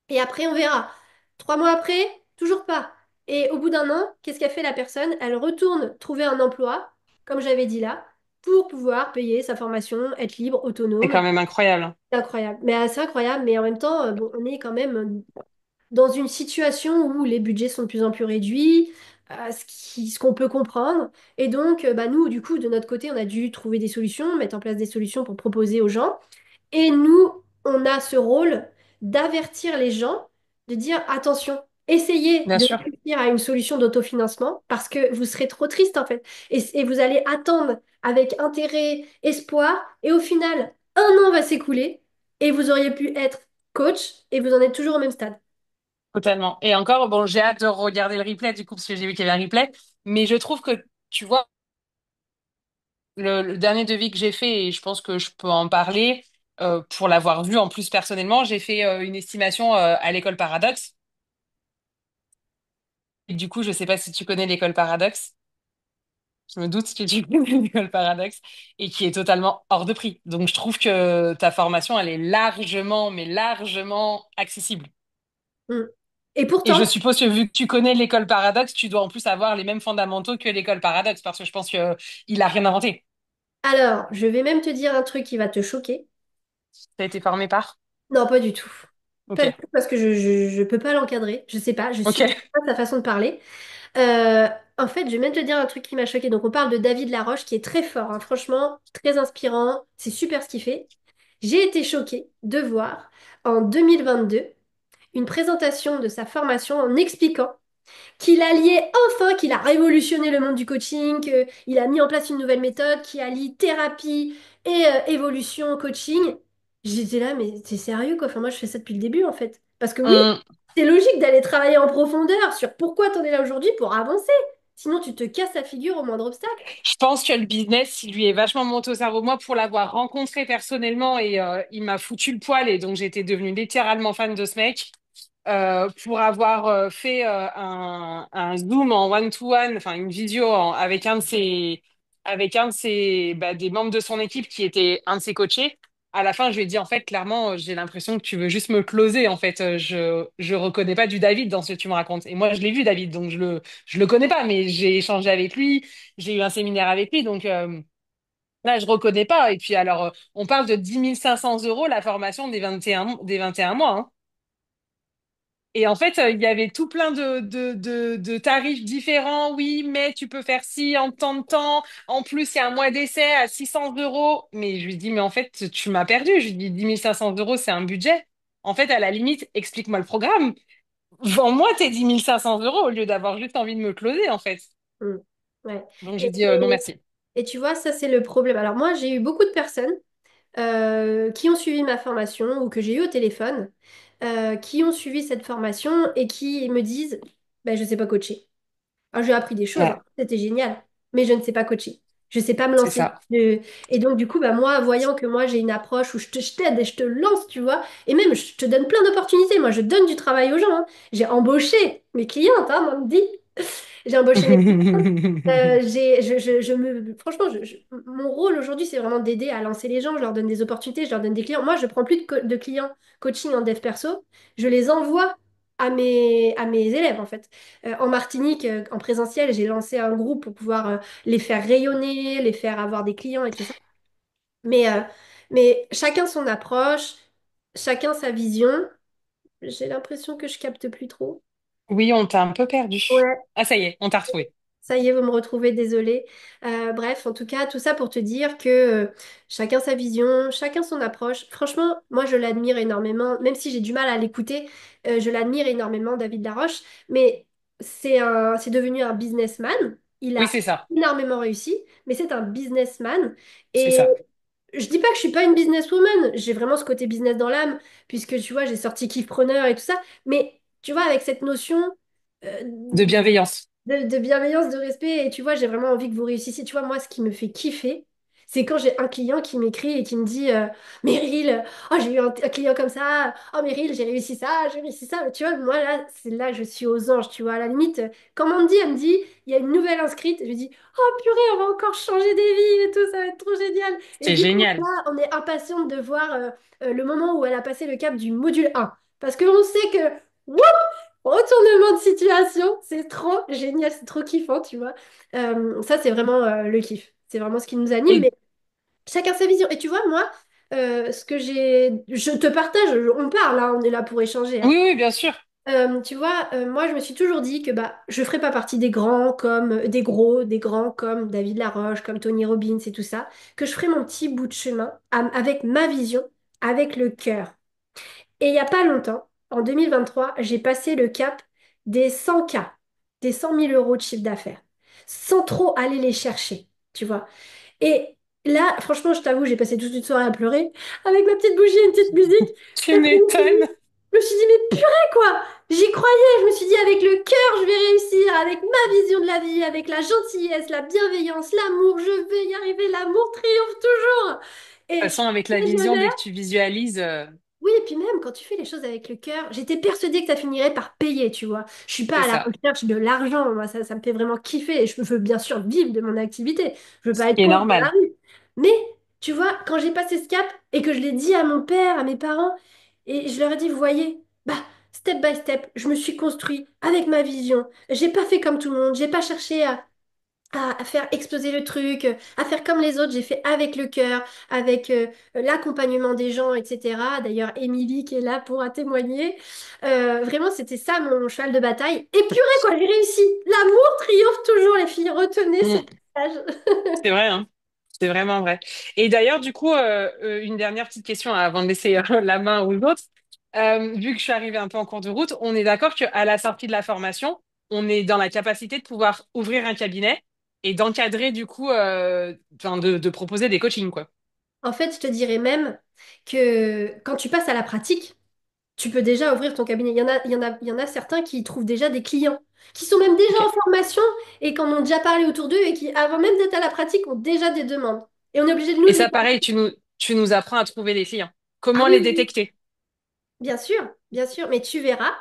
A: et après, on verra. 3 mois après, toujours pas. Et au bout d'un an, qu'est-ce qu'a fait la personne? Elle retourne trouver un emploi, comme j'avais dit là, pour pouvoir payer sa formation, être libre,
C: c'est
A: autonome.
C: quand même incroyable.
A: C'est incroyable. Mais c'est incroyable, mais en même temps, bon, on est quand même dans une situation où les budgets sont de plus en plus réduits, ce qu'on peut comprendre. Et donc, bah, nous, du coup, de notre côté, on a dû trouver des solutions, mettre en place des solutions pour proposer aux gens. Et nous, on a ce rôle d'avertir les gens, de dire attention, essayez
C: Bien
A: de
C: sûr.
A: réfléchir à une solution d'autofinancement parce que vous serez trop triste en fait. Et vous allez attendre avec intérêt, espoir, et au final, un an va s'écouler et vous auriez pu être coach et vous en êtes toujours au même stade.
C: Totalement. Et encore, bon, j'ai hâte de regarder le replay du coup, parce que j'ai vu qu'il y avait un replay. Mais je trouve que, tu vois, le dernier devis que j'ai fait, et je pense que je peux en parler, pour l'avoir vu en plus personnellement, j'ai fait une estimation à l'école Paradoxe. Et du coup, je sais pas si tu connais l'école Paradoxe. Je me doute que tu connais l'école Paradoxe et qui est totalement hors de prix. Donc, je trouve que ta formation, elle est largement, mais largement accessible.
A: Mm. Et
C: Et je
A: pourtant,
C: suppose que vu que tu connais l'école Paradoxe, tu dois en plus avoir les mêmes fondamentaux que l'école Paradoxe parce que je pense que il a rien inventé.
A: alors, je vais même te dire un truc qui va te choquer.
C: T'as été formé par?
A: Non, pas du tout.
C: Ok.
A: Pas du tout parce que je peux pas l'encadrer. Je sais pas, je
C: Ok.
A: supporte pas sa façon de parler. Euh, En fait, je vais même te dire un truc qui m'a choqué. Donc, on parle de David Laroche qui est très fort, hein. Franchement, très inspirant. C'est super ce qu'il fait. J'ai été choquée de voir en 2022 une présentation de sa formation en expliquant qu'il alliait enfin, qu'il a révolutionné le monde du coaching, qu'il a mis en place une nouvelle méthode qui allie thérapie et évolution coaching. J'étais là, mais c'est sérieux quoi? Enfin, moi, je fais ça depuis le début en fait. Parce que oui,
C: Hum,
A: c'est logique d'aller travailler en profondeur sur pourquoi t'en es là aujourd'hui pour avancer. Sinon, tu te casses la figure au moindre obstacle.
C: je pense que le business, il lui est vachement monté au cerveau. Moi, pour l'avoir rencontré personnellement, et il m'a foutu le poil, et donc j'étais devenue littéralement fan de ce mec. Pour avoir fait un Zoom en one-to-one, enfin une visio avec un de ses bah, des membres de son équipe qui était un de ses coachés. À la fin, je lui ai dit en fait clairement, j'ai l'impression que tu veux juste me closer. En fait, je reconnais pas du David dans ce que tu me racontes. Et moi, je l'ai vu David, donc je le connais pas, mais j'ai échangé avec lui, j'ai eu un séminaire avec lui, donc là, je reconnais pas. Et puis alors, on parle de 10 500 € la formation des 21 mois, hein. Et en fait, il y avait tout plein de tarifs différents. Oui, mais tu peux faire ci en tant de temps. En plus, il y a un mois d'essai à 600 €. Mais je lui dis, mais en fait, tu m'as perdu. Je lui dis, 10 500 €, c'est un budget. En fait, à la limite, explique-moi le programme. Vends-moi tes 10 500 € au lieu d'avoir juste envie de me closer, en fait.
A: Mm. Ouais.
C: Donc,
A: Et,
C: j'ai dit, non,
A: et-
C: merci.
A: et tu vois, ça c'est le problème. Alors moi, j'ai eu beaucoup de personnes qui ont suivi ma formation ou que j'ai eu au téléphone, qui ont suivi cette formation et qui me disent, ben, je ne sais pas coacher. Alors, j'ai appris des choses, hein,
C: Ouais,
A: c'était génial, mais je ne sais pas coacher. Je ne sais pas me
C: c'est
A: lancer.
C: ça.
A: Et donc, du coup, bah, moi, voyant que moi, j'ai une approche où je t'aide et je te lance, tu vois, et même, je te donne plein d'opportunités. Moi, je donne du travail aux gens, hein. J'ai embauché mes clientes, hein, moi, me dit. J'ai embauché mes franchement, mon rôle aujourd'hui, c'est vraiment d'aider à lancer les gens. Je leur donne des opportunités, je leur donne des clients. Moi, je prends plus de clients coaching en dev perso. Je les envoie à mes élèves, en fait. En Martinique, en présentiel, j'ai lancé un groupe pour pouvoir les faire rayonner, les faire avoir des clients et tout ça. Mais, euh, mais chacun son approche, chacun sa vision. J'ai l'impression que je capte plus trop.
C: Oui, on t'a un peu perdu.
A: Ouais.
C: Ah, ça y est, on t'a retrouvé.
A: Ça y est, vous me retrouvez, désolée. Bref, en tout cas, tout ça pour te dire que chacun sa vision, chacun son approche. Franchement, moi, je l'admire énormément, même si j'ai du mal à l'écouter, je l'admire énormément, David Laroche, mais c'est devenu un businessman. Il
C: Oui,
A: a
C: c'est ça.
A: énormément réussi, mais c'est un businessman.
C: C'est
A: Et
C: ça.
A: je dis pas que je suis pas une businesswoman, j'ai vraiment ce côté business dans l'âme, puisque tu vois, j'ai sorti Kickpreneur et tout ça, mais tu vois, avec cette notion... euh,
C: De bienveillance.
A: de bienveillance, de respect. Et tu vois, j'ai vraiment envie que vous réussissiez. Tu vois, moi, ce qui me fait kiffer, c'est quand j'ai un client qui m'écrit et qui me dit Meryl, oh, j'ai eu un client comme ça. Oh, Meryl, j'ai réussi ça. Tu vois, moi, là, c'est là que je suis aux anges. Tu vois, à la limite, quand on me dit, elle me dit, il y a une nouvelle inscrite, je lui dis, oh, purée, on va encore changer des vies et tout, ça va être trop génial. Et
C: C'est
A: du coup,
C: génial.
A: là, on est impatiente de voir le moment où elle a passé le cap du module 1. Parce qu'on sait que. Retournement de situation, c'est trop génial, c'est trop kiffant, tu vois. Ça, c'est vraiment le kiff. C'est vraiment ce qui nous anime,
C: Et
A: mais chacun sa vision. Et tu vois, moi, ce que j'ai... Je te partage, on parle, là, on est là pour échanger, hein.
C: oui, oui, bien sûr.
A: Tu vois, moi, je me suis toujours dit que bah, je ferais pas partie des grands comme... des gros, des grands comme David Laroche, comme Tony Robbins et tout ça, que je ferais mon petit bout de chemin avec ma vision, avec le cœur. Et il n'y a pas longtemps, en 2023, j'ai passé le cap des 100K, des 100 000 € de chiffre d'affaires, sans trop aller les chercher, tu vois. Et là, franchement, je t'avoue, j'ai passé toute une soirée à pleurer avec ma petite bougie et une petite musique.
C: Tu
A: Parce que
C: m'étonnes.
A: je me suis dit, mais purée, quoi! J'y croyais, je me suis dit, avec le cœur, je vais réussir, avec ma vision de la vie, avec la gentillesse, la bienveillance, l'amour, je vais y arriver, l'amour triomphe toujours.
C: De
A: Et
C: toute
A: je
C: façon,
A: suis
C: avec la vision, dès que tu visualises,
A: oui, et puis même quand tu fais les choses avec le cœur, j'étais persuadée que ça finirait par payer, tu vois. Je suis pas
C: c'est
A: à la
C: ça.
A: recherche de l'argent, moi, ça me fait vraiment kiffer et je veux bien sûr vivre de mon activité. Je veux
C: Ce
A: pas être
C: qui est
A: pauvre dans la
C: normal.
A: rue. Mais tu vois, quand j'ai passé ce cap et que je l'ai dit à mon père, à mes parents, et je leur ai dit, vous voyez, bah, step by step, je me suis construit avec ma vision. J'ai pas fait comme tout le monde, j'ai pas cherché à faire exploser le truc, à faire comme les autres. J'ai fait avec le cœur, avec l'accompagnement des gens, etc. D'ailleurs, Émilie qui est là pourra témoigner. Vraiment, c'était ça mon cheval de bataille. Et purée, quoi, j'ai réussi. L'amour triomphe toujours, les filles. Retenez ce
C: Mm.
A: message.
C: C'est vrai, hein. C'est vraiment vrai. Et d'ailleurs, du coup, une dernière petite question avant de laisser la main aux autres. Vu que je suis arrivée un peu en cours de route, on est d'accord qu'à la sortie de la formation, on est dans la capacité de pouvoir ouvrir un cabinet et d'encadrer, du coup, enfin, de proposer des coachings, quoi.
A: En fait, je te dirais même que quand tu passes à la pratique, tu peux déjà ouvrir ton cabinet. Il y en a certains qui trouvent déjà des clients, qui sont même déjà
C: Ok.
A: en formation et qui en ont déjà parlé autour d'eux et qui, avant même d'être à la pratique, ont déjà des demandes. Et on est obligé de nous
C: Et
A: les...
C: ça, pareil, tu nous apprends à trouver les clients.
A: Ah
C: Comment
A: oui,
C: les
A: oui, oui.
C: détecter?
A: Bien sûr, mais tu verras.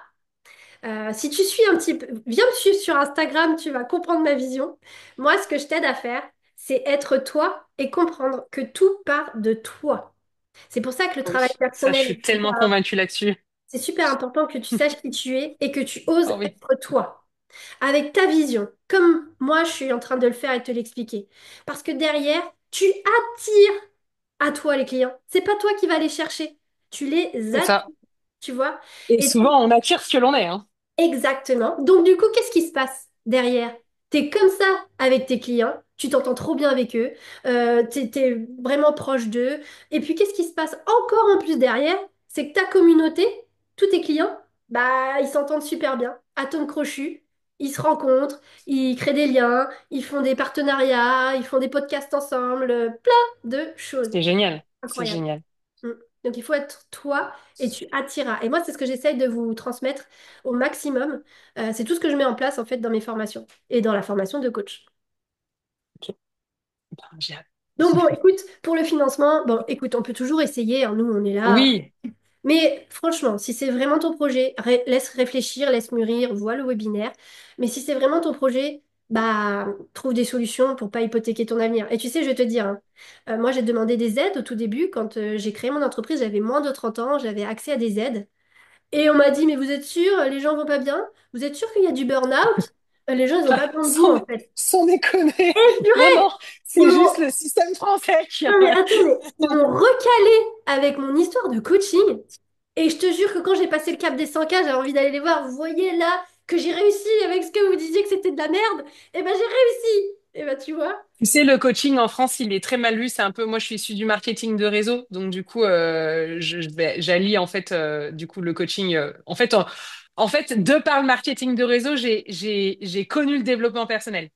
A: Si tu suis un petit peu, viens me suivre sur Instagram, tu vas comprendre ma vision. Moi, ce que je t'aide à faire, c'est être toi et comprendre que tout part de toi. C'est pour ça que le
C: Oui,
A: travail
C: ça, je
A: personnel
C: suis
A: est super,
C: tellement convaincue là-dessus.
A: c'est super important que tu saches qui tu es et que tu oses
C: Oh oui,
A: être toi, avec ta vision, comme moi je suis en train de le faire et de te l'expliquer. Parce que derrière, tu attires à toi les clients. C'est pas toi qui vas les chercher. Tu les
C: c'est
A: attires,
C: ça.
A: tu vois.
C: Et
A: Et
C: souvent, on attire ce que l'on est, hein.
A: exactement. Donc du coup, qu'est-ce qui se passe derrière? T'es comme ça avec tes clients, tu t'entends trop bien avec eux, t'es vraiment proche d'eux. Et puis qu'est-ce qui se passe encore en plus derrière? C'est que ta communauté, tous tes clients, bah ils s'entendent super bien. Atomes crochus, ils se rencontrent, ils créent des liens, ils font des partenariats, ils font des podcasts ensemble, plein de choses.
C: C'est génial. C'est
A: Incroyable.
C: génial.
A: Mm. Donc il faut être toi et tu attireras. Et moi, c'est ce que j'essaye de vous transmettre au maximum. C'est tout ce que je mets en place en fait dans mes formations et dans la formation de coach.
C: Ok. Ben, j'ai hâte.
A: Donc bon, écoute, pour le financement, bon, écoute, on peut toujours essayer, hein, nous, on est là.
C: Oui,
A: Mais franchement, si c'est vraiment ton projet, laisse réfléchir, laisse mûrir, vois le webinaire. Mais si c'est vraiment ton projet, bah trouve des solutions pour pas hypothéquer ton avenir. Et tu sais, je vais te dire, hein, moi j'ai demandé des aides au tout début. Quand j'ai créé mon entreprise, j'avais moins de 30 ans, j'avais accès à des aides. Et on m'a dit, mais vous êtes sûr, les gens vont pas bien? Vous êtes sûr qu'il y a du burn-out? Les gens, ils ont pas besoin de vous,
C: Sans,
A: en fait.
C: sans déconner.
A: Eh,
C: Non,
A: purée!
C: non,
A: Ils
C: c'est juste
A: m'ont...
C: le système français qui a...
A: Non, mais attends, mais ils m'ont recalé avec mon histoire de coaching. Et je te jure que quand j'ai passé le cap des 100K, j'avais envie d'aller les voir. Vous voyez là que j'ai réussi avec ce que vous disiez que c'était de la merde. Eh ben, j'ai réussi. Eh ben, tu vois.
C: Tu sais, le coaching en France, il est très mal vu. C'est un peu, moi, je suis issue du marketing de réseau, donc du coup, j'allie en fait, du coup, le coaching. En fait, de par le marketing de réseau, j'ai connu le développement personnel.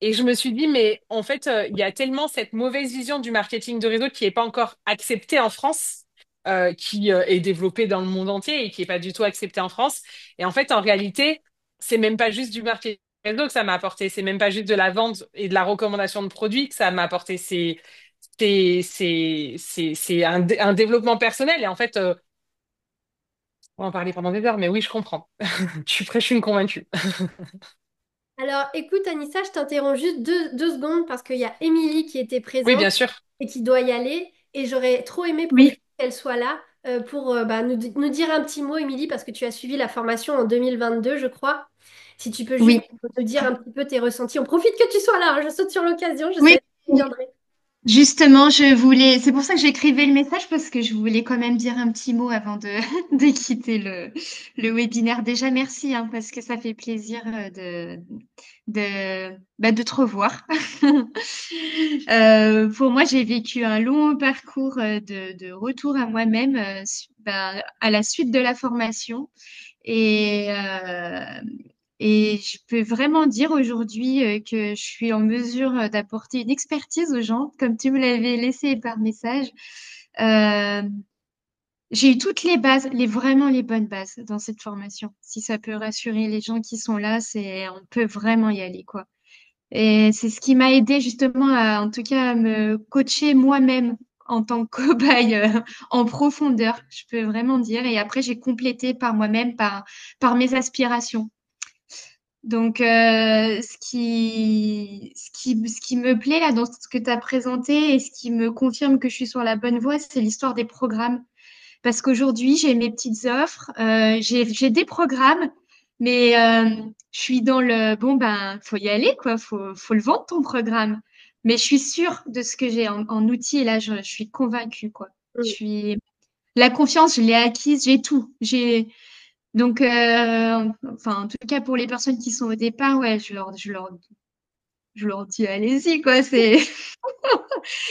C: Et je me suis dit, mais en fait, il y a tellement cette mauvaise vision du marketing de réseau qui n'est pas encore acceptée en France, qui est développée dans le monde entier et qui n'est pas du tout acceptée en France. Et en fait, en réalité, c'est même pas juste du marketing de réseau que ça m'a apporté. C'est même pas juste de la vente et de la recommandation de produits que ça m'a apporté. C'est un développement personnel. Et en fait, on va en parler pendant des heures, mais oui, je comprends. Tu prêches une convaincue.
A: Alors, écoute, Anissa, je t'interromps juste deux secondes parce qu'il y a Émilie qui était
C: Oui,
A: présente
C: bien sûr.
A: et qui doit y aller. Et j'aurais trop aimé
B: Oui,
A: profiter qu'elle soit là pour bah, nous dire un petit mot, Émilie, parce que tu as suivi la formation en 2022, je crois. Si tu peux juste
B: oui,
A: nous dire un petit peu tes ressentis. On profite que tu sois là, hein. Je saute sur l'occasion, je
B: oui.
A: savais que tu viendrais.
B: Justement, je voulais, c'est pour ça que j'écrivais le message parce que je voulais quand même dire un petit mot avant de, de quitter le webinaire. Déjà, merci, hein, parce que ça fait plaisir de te revoir. Pour moi, j'ai vécu un long parcours de retour à moi-même à la suite de la formation. Et, euh, et je peux vraiment dire aujourd'hui que je suis en mesure d'apporter une expertise aux gens, comme tu me l'avais laissé par message. Euh, j'ai eu toutes les bases, vraiment les bonnes bases dans cette formation. Si ça peut rassurer les gens qui sont là, on peut vraiment y aller, quoi. Et c'est ce qui m'a aidé justement en tout cas, à me coacher moi-même en tant que cobaye en profondeur, je peux vraiment dire. Et après, j'ai complété par moi-même, par mes aspirations. Donc, ce qui me plaît là dans ce que tu as présenté et ce qui me confirme que je suis sur la bonne voie, c'est l'histoire des programmes. Parce qu'aujourd'hui, j'ai mes petites offres, j'ai des programmes, mais je suis dans le bon ben, faut y aller quoi, faut le vendre ton programme. Mais je suis sûre de ce que j'ai en outils et là, je suis convaincue quoi. Je
A: Mm.
B: suis la confiance, je l'ai acquise, j'ai tout. Donc, enfin, en tout cas, pour les personnes qui sont au départ, ouais, je leur dis, allez-y, quoi.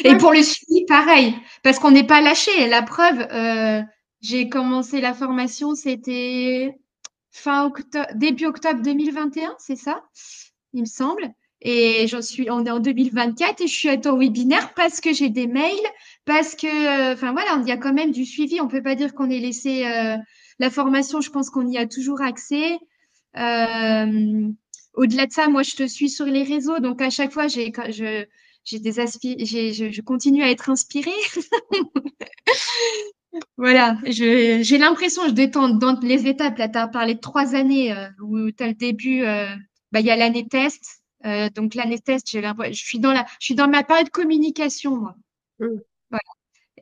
B: Et
A: Ouais,
B: pour le suivi, pareil, parce qu'on n'est pas lâché. La preuve, j'ai commencé la formation, c'était fin octobre, début octobre 2021, c'est ça, il me semble. Et on est en 2024 et je suis à ton webinaire parce que j'ai des mails, parce que, enfin voilà, il y a quand même du suivi. On peut pas dire qu'on est laissé la formation. Je pense qu'on y a toujours accès. Euh, Au-delà de ça, moi, je te suis sur les réseaux, donc à chaque fois, j'ai des je continue à être inspirée. Voilà, j'ai l'impression, je détends dans les étapes. Là, tu as parlé de 3 années où tu as le début, bah, il y a l'année test. Donc l'année test, j'ai l'impression, je suis dans ma période de communication, moi.
A: mm.
B: Voilà.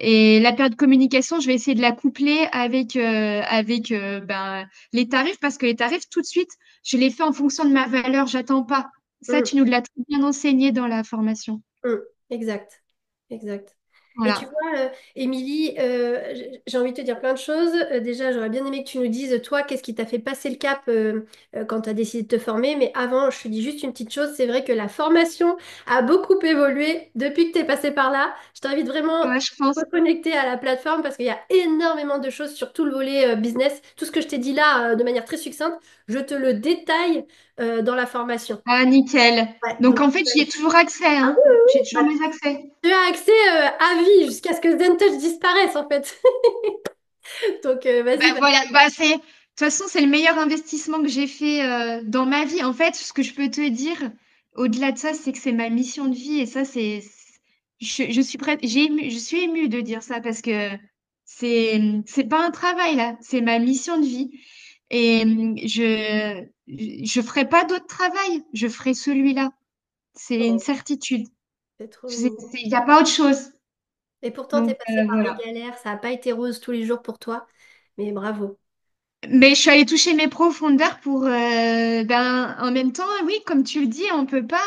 B: Et la période de communication, je vais essayer de la coupler avec ben, les tarifs parce que les tarifs, tout de suite, je les fais en fonction de ma valeur. J'attends pas. Ça,
A: Mm.
B: tu nous l'as très bien enseigné dans la formation.
A: Mm. Exact, exact. Et tu
B: Voilà.
A: vois, Émilie, j'ai envie de te dire plein de choses. Déjà, j'aurais bien aimé que tu nous dises, toi, qu'est-ce qui t'a fait passer le cap quand tu as décidé de te former. Mais avant, je te dis juste une petite chose. C'est vrai que la formation a beaucoup évolué depuis que tu es passé par là. Je t'invite vraiment à
B: Ouais, je pense.
A: te reconnecter à la plateforme parce qu'il y a énormément de choses sur tout le volet business. Tout ce que je t'ai dit là, de manière très succincte, je te le détaille dans la formation.
B: Ah, nickel.
A: Ouais,
B: Donc,
A: donc,
B: en fait, j'y ai toujours accès,
A: ah
B: hein.
A: oui,
B: J'ai
A: bah,
B: toujours mes accès.
A: tu as accès à vie jusqu'à ce que ZenTouch disparaisse en fait. Donc
B: Bah,
A: vas-y, vas-y.
B: voilà. De toute façon, c'est le meilleur investissement que j'ai fait dans ma vie. En fait, ce que je peux te dire, au-delà de ça, c'est que c'est ma mission de vie. Et ça, je suis prête, je suis émue de dire ça parce que c'est pas un travail, là. C'est ma mission de vie. Et je ferai pas d'autre travail. Je ferai celui-là. C'est une
A: Oh,
B: certitude.
A: c'est trop mignon.
B: Il n'y a pas autre chose.
A: Et pourtant, t'es
B: Donc,
A: passé par des
B: voilà.
A: galères, ça n'a pas été rose tous les jours pour toi, mais bravo.
B: Mais je suis allée toucher mes profondeurs pour, en même temps, oui, comme tu le dis, on peut pas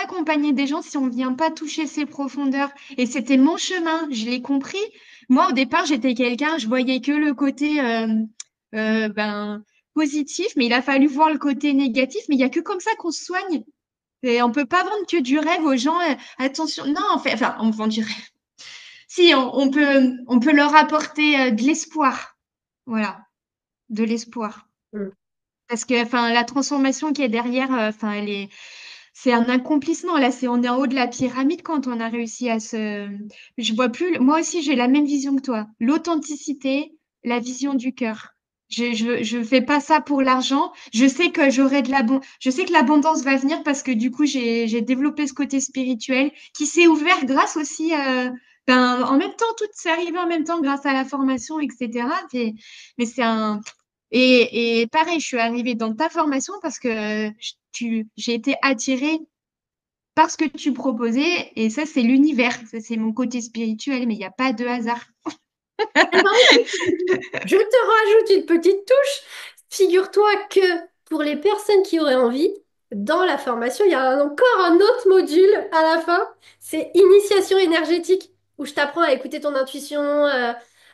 B: accompagner des gens si on vient pas toucher ses profondeurs. Et c'était mon chemin, je l'ai compris. Moi, au départ, j'étais quelqu'un, je voyais que le côté, euh, ben, positif, mais il a fallu voir le côté négatif. Mais il y a que comme ça qu'on se soigne. Et on peut pas vendre que du rêve aux gens. Attention, non, en fait, enfin, on vend du rêve. Si, on peut leur apporter de l'espoir. Voilà, de l'espoir.
A: Mm.
B: Parce que, enfin, la transformation qui est derrière, enfin, c'est un accomplissement. Là, on est en haut de la pyramide quand on a réussi à je vois plus, moi aussi, j'ai la même vision que toi. L'authenticité, la vision du cœur. Je fais pas ça pour l'argent. Je sais que je sais que l'abondance va venir parce que du coup, j'ai développé ce côté spirituel qui s'est ouvert grâce aussi, en même temps, tout s'est arrivé en même temps grâce à la formation, etc. Mais c'est un, et pareil, je suis arrivée dans ta formation parce que j'ai été attirée par ce que tu proposais. Et ça, c'est l'univers. Ça, c'est mon côté spirituel, mais il n'y a pas de hasard.
A: Alors, je te rajoute une petite touche. Figure-toi que pour les personnes qui auraient envie, dans la formation, il y a encore un autre module à la fin. C'est initiation énergétique, où je t'apprends à écouter ton intuition,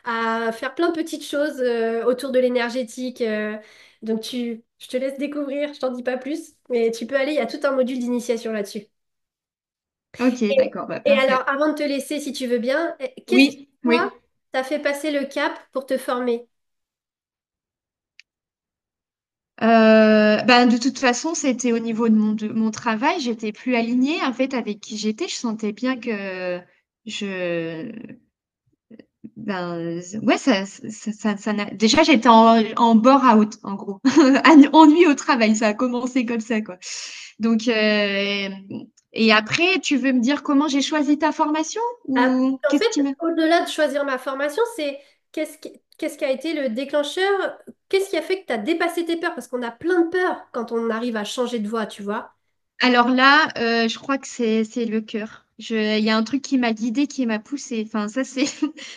A: à faire plein de petites choses autour de l'énergétique. Donc je te laisse découvrir, je t'en dis pas plus, mais tu peux aller, il y a tout un module d'initiation là-dessus.
B: Ok,
A: Et,
B: d'accord, bah,
A: et alors,
B: parfait.
A: avant de te laisser, si tu veux bien, qu'est-ce qui,
B: Oui,
A: toi,
B: oui.
A: t'a fait passer le cap pour te former?
B: De toute façon, c'était au niveau de mon travail. J'étais plus alignée, en fait, avec qui j'étais. Je sentais bien que je, ouais, déjà, j'étais en bore-out, en gros. Ennui au travail, ça a commencé comme ça, quoi. Donc, et après, tu veux me dire comment j'ai choisi ta formation
A: Ah,
B: ou
A: en
B: qu'est-ce qui
A: fait,
B: me...
A: au-delà de choisir ma formation, c'est qu'est-ce qui a été le déclencheur? Qu'est-ce qui a fait que tu as dépassé tes peurs? Parce qu'on a plein de peurs quand on arrive à changer de voie, tu vois.
B: Alors là, je crois que c'est le cœur. Il y a un truc qui m'a guidée, qui m'a poussée. Enfin, ça c'est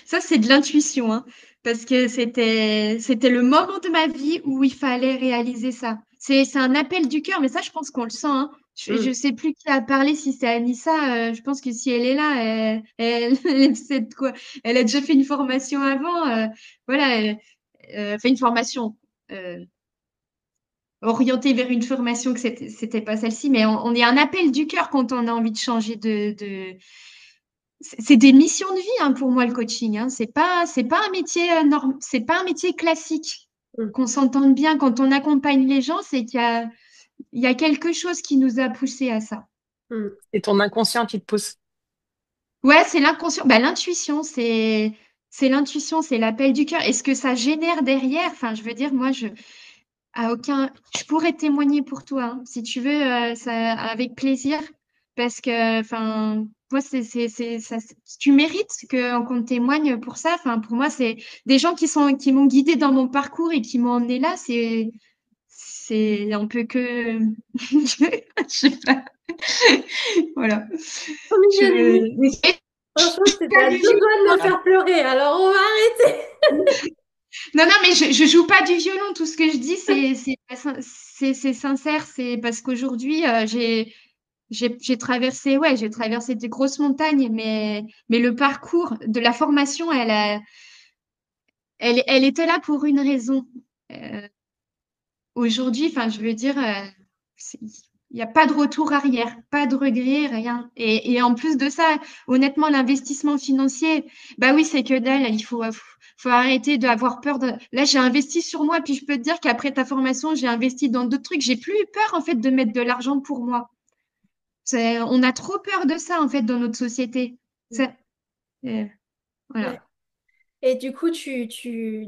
B: ça c'est de l'intuition, hein, parce que c'était le moment de ma vie où il fallait réaliser ça. C'est un appel du cœur, mais ça je pense qu'on le sent, hein. Je
A: Mm.
B: sais plus qui a parlé, si c'est Anissa. Je pense que si elle est là, elle sait de quoi. Elle a déjà fait une formation avant. Voilà, fait une formation. Euh, Orienté vers une formation que c'était pas celle-ci, mais on est un appel du cœur quand on a envie de changer c'est des missions de vie, hein, pour moi, le coaching, hein. C'est pas un métier c'est pas un métier classique.
A: Mm.
B: Qu'on s'entende bien quand on accompagne les gens, c'est il y a quelque chose qui nous a poussé à ça.
A: Mm.
C: Et ton inconscient qui te pousse.
B: Ouais, c'est l'inconscient, bah, l'intuition, c'est l'intuition, c'est l'appel du cœur. Et ce que ça génère derrière, enfin, je veux dire, moi, à aucun. Je pourrais témoigner pour toi, hein, si tu veux, ça, avec plaisir, parce que, enfin, moi, tu mérites qu'on témoigne pour ça. Enfin, pour moi, c'est des gens qui m'ont guidée dans mon parcours et qui m'ont emmené là. On peut que, je sais pas. Voilà.
A: Trop mignonne, Émilie.
B: Mais
A: Franchement, c'était
B: pas
A: à
B: du
A: deux doigts de me
C: Voilà.
A: faire pleurer, alors on va arrêter.
B: Non, non, mais je joue pas du violon. Tout ce que je dis, c'est sincère. C'est parce qu'aujourd'hui, j'ai traversé, ouais, j'ai traversé des grosses montagnes, mais le parcours de la formation, elle était là pour une raison. Euh, Aujourd'hui, enfin, je veux dire, il n'y a pas de retour arrière, pas de regret, rien. Et en plus de ça, honnêtement, l'investissement financier, bah oui, c'est que dalle. Faut arrêter d'avoir peur de. Là, j'ai investi sur moi, puis je peux te dire qu'après ta formation, j'ai investi dans d'autres trucs. J'ai plus eu peur, en fait, de mettre de l'argent pour moi. On a trop peur de ça, en fait, dans notre société. Ça, euh,
A: Ouais.
B: voilà.
A: Et du coup, tu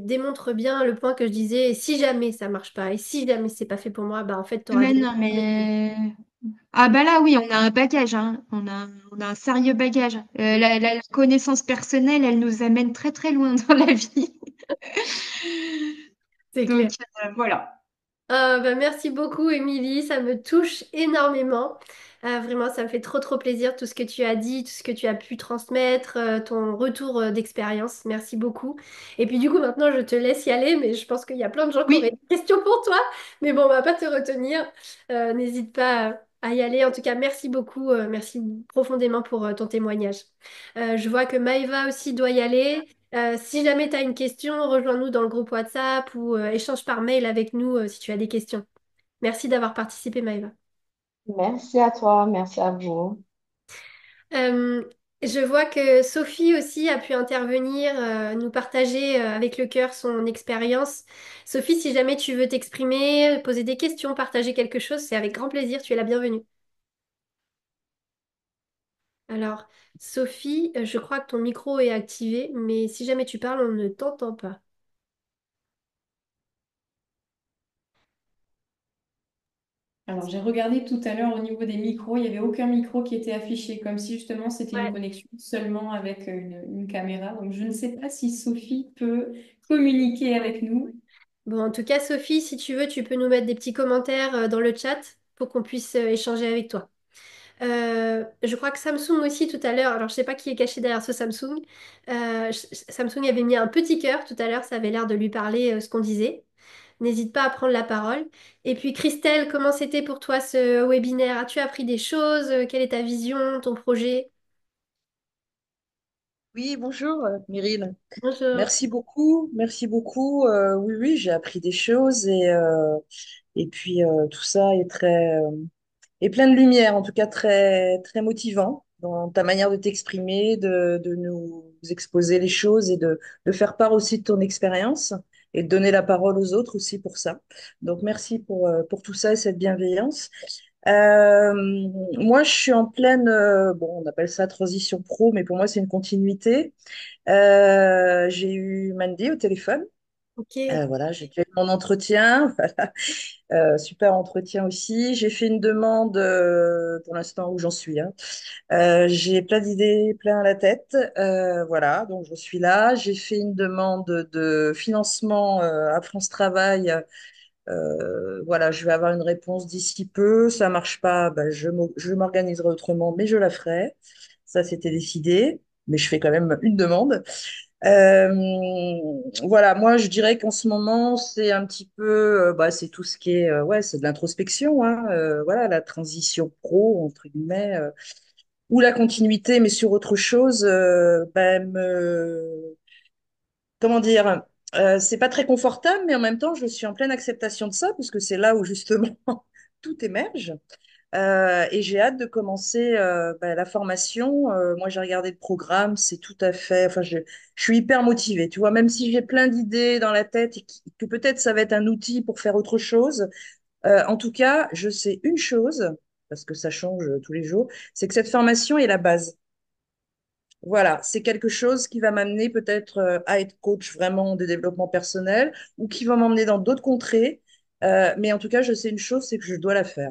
A: démontres bien le point que je disais, et si jamais ça marche pas, et si jamais c'est pas fait pour moi, bah en fait, tu auras
B: Mais
A: des...
B: non, mais ah bah là oui, on a un bagage, hein. On a un sérieux bagage. La connaissance personnelle, elle nous amène très très loin dans la vie.
A: C'est
B: Donc
A: clair.
B: voilà.
A: Bah, merci beaucoup, Émilie. Ça me touche énormément. Vraiment, ça me fait trop, trop plaisir tout ce que tu as dit, tout ce que tu as pu transmettre, ton retour d'expérience. Merci beaucoup. Et puis, du coup, maintenant, je te laisse y aller, mais je pense qu'il y a plein de gens qui auraient
B: Oui,
A: des questions pour toi. Mais bon, on va pas te retenir. N'hésite pas à y aller. En tout cas, merci beaucoup. Merci profondément pour ton témoignage. Je vois que Maëva aussi doit y aller. Si jamais tu as une question, rejoins-nous dans le groupe WhatsApp ou échange par mail avec nous si tu as des questions. Merci d'avoir participé, Maëva.
D: Merci à toi, merci à vous.
A: Euh, je vois que Sophie aussi a pu intervenir, nous partager avec le cœur son expérience. Sophie, si jamais tu veux t'exprimer, poser des questions, partager quelque chose, c'est avec grand plaisir, tu es la bienvenue. Alors, Sophie, je crois que ton micro est activé, mais si jamais tu parles, on ne t'entend pas.
E: Alors, j'ai regardé tout à l'heure au niveau des micros, il n'y avait aucun micro qui était affiché, comme si justement c'était une
A: Ouais.
E: connexion seulement avec une caméra. Donc, je ne sais pas si Sophie peut communiquer avec nous.
A: Bon, en tout cas, Sophie, si tu veux, tu peux nous mettre des petits commentaires dans le chat pour qu'on puisse échanger avec toi. Je crois que Samsung aussi tout à l'heure, alors je sais pas qui est caché derrière ce Samsung. Samsung avait mis un petit cœur tout à l'heure, ça avait l'air de lui parler ce qu'on disait. N'hésite pas à prendre la parole. Et puis Christelle, comment c'était pour toi ce webinaire? As-tu appris des choses? Quelle est ta vision, ton projet?
F: Oui, bonjour, Meryl.
A: Bonjour.
F: Merci beaucoup, merci beaucoup. Oui, oui, j'ai appris des choses et puis tout ça est est plein de lumière, en tout cas très, très motivant dans ta manière de t'exprimer, de nous exposer les choses et de faire part aussi de ton expérience et de donner la parole aux autres aussi pour ça. Donc merci pour tout ça et cette bienveillance. Euh, Moi, je suis en pleine, bon, on appelle ça transition pro, mais pour moi, c'est une continuité. J'ai eu Mandy au téléphone.
A: Ok.
F: Voilà, j'ai fait mon entretien. Voilà. Super entretien aussi. J'ai fait une demande pour l'instant où j'en suis, hein. J'ai plein d'idées, plein à la tête. Voilà, donc je suis là. J'ai fait une demande de financement à France Travail. Voilà, je vais avoir une réponse d'ici peu. Ça marche pas, ben, je m'organiserai autrement, mais je la ferai. Ça, c'était décidé. Mais je fais quand même une demande. Euh, voilà, moi je dirais qu'en ce moment c'est un petit peu, bah, c'est tout ce qui est, ouais, c'est de l'introspection, hein, voilà, la transition pro entre guillemets, ou la continuité, mais sur autre chose, comment dire, c'est pas très confortable, mais en même temps je suis en pleine acceptation de ça, puisque c'est là où justement tout émerge. Et j'ai hâte de commencer la formation. Moi, j'ai regardé le programme, c'est tout à fait. Enfin, je suis hyper motivée. Tu vois, même si j'ai plein d'idées dans la tête et que peut-être ça va être un outil pour faire autre chose. En tout cas, je sais une chose parce que ça change tous les jours, c'est que cette formation est la base. Voilà, c'est quelque chose qui va m'amener peut-être à être coach vraiment de développement personnel ou qui va m'emmener dans d'autres contrées. Mais en tout cas, je sais une chose, c'est que je dois la faire.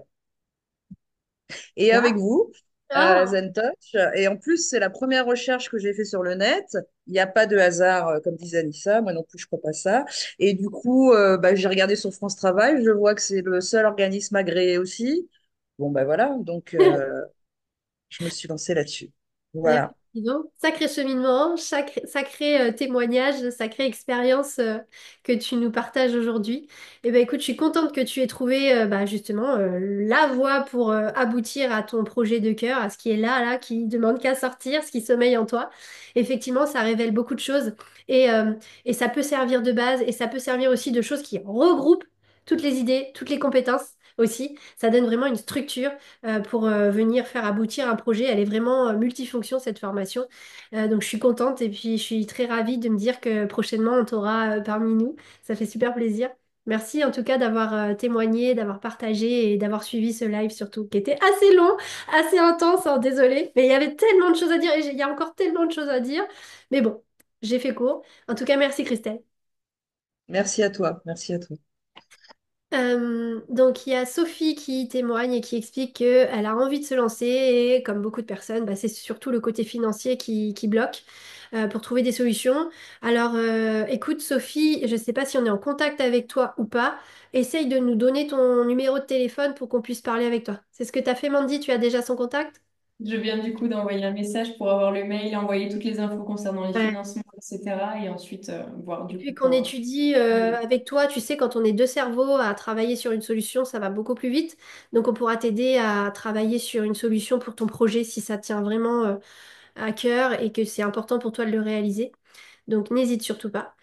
F: Et avec vous,
A: Ah,
F: ZenTouch. Et en plus, c'est la première recherche que j'ai fait sur le net. Il n'y a pas de hasard, comme disait Anissa. Moi non plus, je crois pas ça. Et du coup, bah, j'ai regardé sur France Travail. Je vois que c'est le seul organisme agréé aussi. Bon, ben voilà. Donc, je me suis lancée là-dessus. Voilà.
A: effectivement, sacré cheminement, sacré témoignage, sacrée expérience que tu nous partages aujourd'hui. Et ben écoute, je suis contente que tu aies trouvé bah, justement la voie pour aboutir à ton projet de cœur, à ce qui est là, qui demande qu'à sortir, ce qui sommeille en toi. Effectivement, ça révèle beaucoup de choses et, euh, et ça peut servir de base et ça peut servir aussi de choses qui regroupent toutes les idées, toutes les compétences aussi. Ça donne vraiment une structure pour venir faire aboutir un projet. Elle est vraiment multifonction, cette formation. Donc, je suis contente et puis je suis très ravie de me dire que prochainement, on t'aura parmi nous. Ça fait super plaisir. Merci en tout cas d'avoir témoigné, d'avoir partagé et d'avoir suivi ce live surtout, qui était assez long, assez intense, hein, désolée. Mais il y avait tellement de choses à dire et il y a encore tellement de choses à dire. Mais bon, j'ai fait court. En tout cas, merci Christelle.
F: Merci à toi. Merci à toi.
A: Donc il y a Sophie qui témoigne et qui explique qu'elle a envie de se lancer et comme beaucoup de personnes, bah, c'est surtout le côté financier qui bloque pour trouver des solutions. Alors écoute Sophie, je ne sais pas si on est en contact avec toi ou pas, essaye de nous donner ton numéro de téléphone pour qu'on puisse parler avec toi. C'est ce que tu as fait Mandy, tu as déjà son contact?
E: Je viens du coup d'envoyer un message pour avoir le mail, envoyer toutes les infos concernant les
A: Ouais.
E: financements, etc. Et ensuite voir
A: Et
E: du coup
A: puis qu'on
E: pour...
A: étudie avec toi, tu sais, quand on est deux cerveaux à travailler sur une solution, ça va beaucoup plus vite. Donc on pourra t'aider à travailler sur une solution pour ton projet si ça tient vraiment à cœur et que c'est important pour toi de le réaliser. Donc n'hésite surtout pas.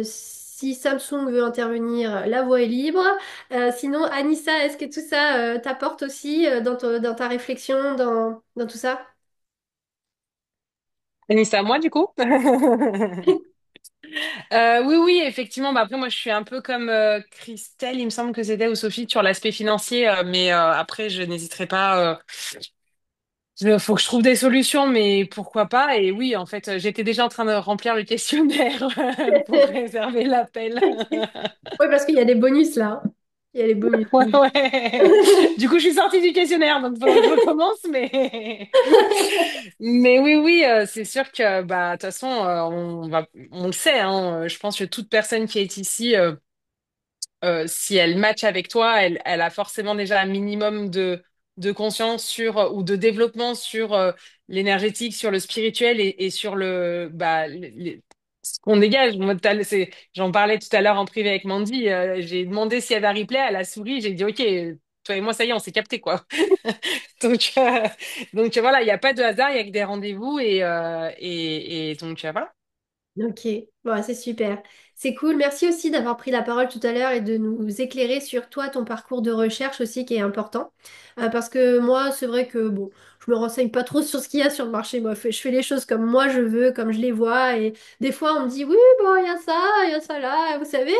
A: Si Samsung veut intervenir, la voie est libre. Sinon, Anissa, est-ce que tout ça t'apporte aussi dans ta réflexion, dans tout ça?
C: Et c'est à moi du coup? Oui, oui, effectivement. Bah, après, moi, je suis un peu comme Christelle, il me semble que c'était, ou Sophie, sur l'aspect financier. Mais après, je n'hésiterai pas. Faut que je trouve des solutions, mais pourquoi pas? Et oui, en fait, j'étais déjà en train de remplir le questionnaire pour réserver l'appel.
A: Oui, parce qu'il y a des bonus là. Il y a les bonus.
C: Ouais, ouais. Du coup, je suis sortie du questionnaire, donc il faudrait que je recommence. Mais oui, oui, c'est sûr que, bah, de toute façon, on le sait, hein, je pense que toute personne qui est ici, si elle match avec toi, elle a forcément déjà un minimum de conscience sur, ou de développement sur l'énergétique, sur le spirituel et sur ce qu'on dégage. Moi, j'en parlais tout à l'heure en privé avec Mandy. J'ai demandé s'il y avait un replay, elle a souri. J'ai dit, OK, toi et moi, ça y est, on s'est capté, quoi. Donc, voilà, il n'y a pas de hasard, il y a que des rendez-vous et donc voilà.
A: Ok, bon, c'est super. C'est cool. Merci aussi d'avoir pris la parole tout à l'heure et de nous éclairer sur toi, ton parcours de recherche aussi qui est important. Parce que moi, c'est vrai que bon, je me renseigne pas trop sur ce qu'il y a sur le marché. Moi, je fais les choses comme moi je veux, comme je les vois. Et des fois, on me dit, oui, bon, il y a ça là. Vous savez,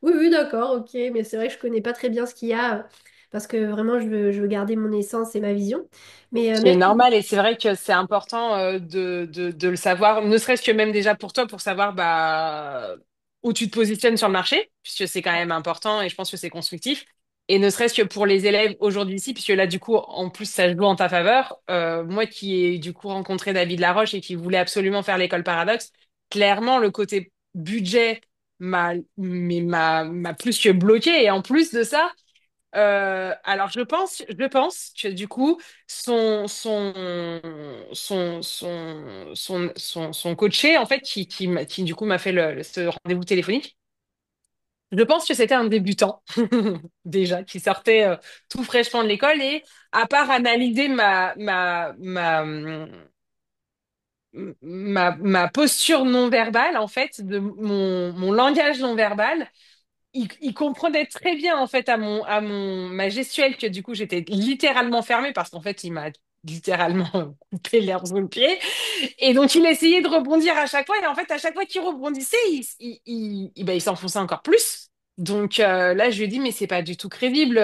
A: oui, oui, d'accord, ok. Mais c'est vrai que je connais pas très bien ce qu'il y a parce que vraiment, je veux garder mon essence et ma vision. Mais
C: Ce qui est
A: merci.
C: normal et c'est vrai que c'est important de le savoir, ne serait-ce que même déjà pour toi, pour savoir bah, où tu te positionnes sur le marché, puisque c'est quand même important et je pense que c'est constructif. Et ne serait-ce que pour les élèves aujourd'hui ici, puisque là, du coup, en plus, ça joue en ta faveur. Moi qui ai du coup rencontré David Laroche et qui voulait absolument faire l'école Paradoxe, clairement, le côté budget m'a plus que bloqué. Et en plus de ça, alors je pense que du coup son coaché en fait qui du coup m'a fait ce rendez-vous téléphonique. Je pense que c'était un débutant déjà qui sortait tout fraîchement de l'école et à part analyser ma posture non verbale en fait de mon langage non verbal il comprenait très bien en fait à ma gestuelle que du coup j'étais littéralement fermée parce qu'en fait il m'a littéralement coupé l'herbe sous le pied et donc il essayait de rebondir à chaque fois et en fait à chaque fois qu'il rebondissait il s'enfonçait encore plus. Donc là je lui ai dit mais c'est pas du tout crédible.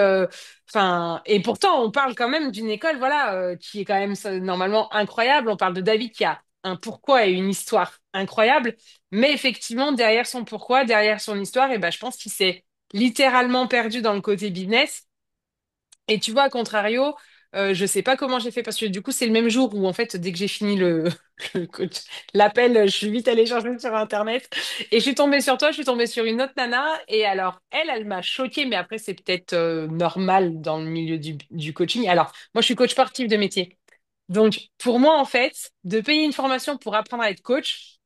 C: Enfin et pourtant on parle quand même d'une école voilà qui est quand même normalement incroyable. On parle de David qui a un pourquoi et une histoire incroyable. Mais effectivement, derrière son pourquoi, derrière son histoire, et ben, je pense qu'il s'est littéralement perdu dans le côté business. Et tu vois, à contrario, je sais pas comment j'ai fait parce que du coup, c'est le même jour où en fait, dès que j'ai fini le coach, l'appel, je suis vite allée chercher sur Internet et je suis tombée sur toi, je suis tombée sur une autre nana. Et alors, elle m'a choquée, mais après, c'est peut-être normal dans le milieu du coaching. Alors, moi, je suis coach sportif de métier. Donc, pour moi, en fait, de payer une formation pour apprendre à être coach,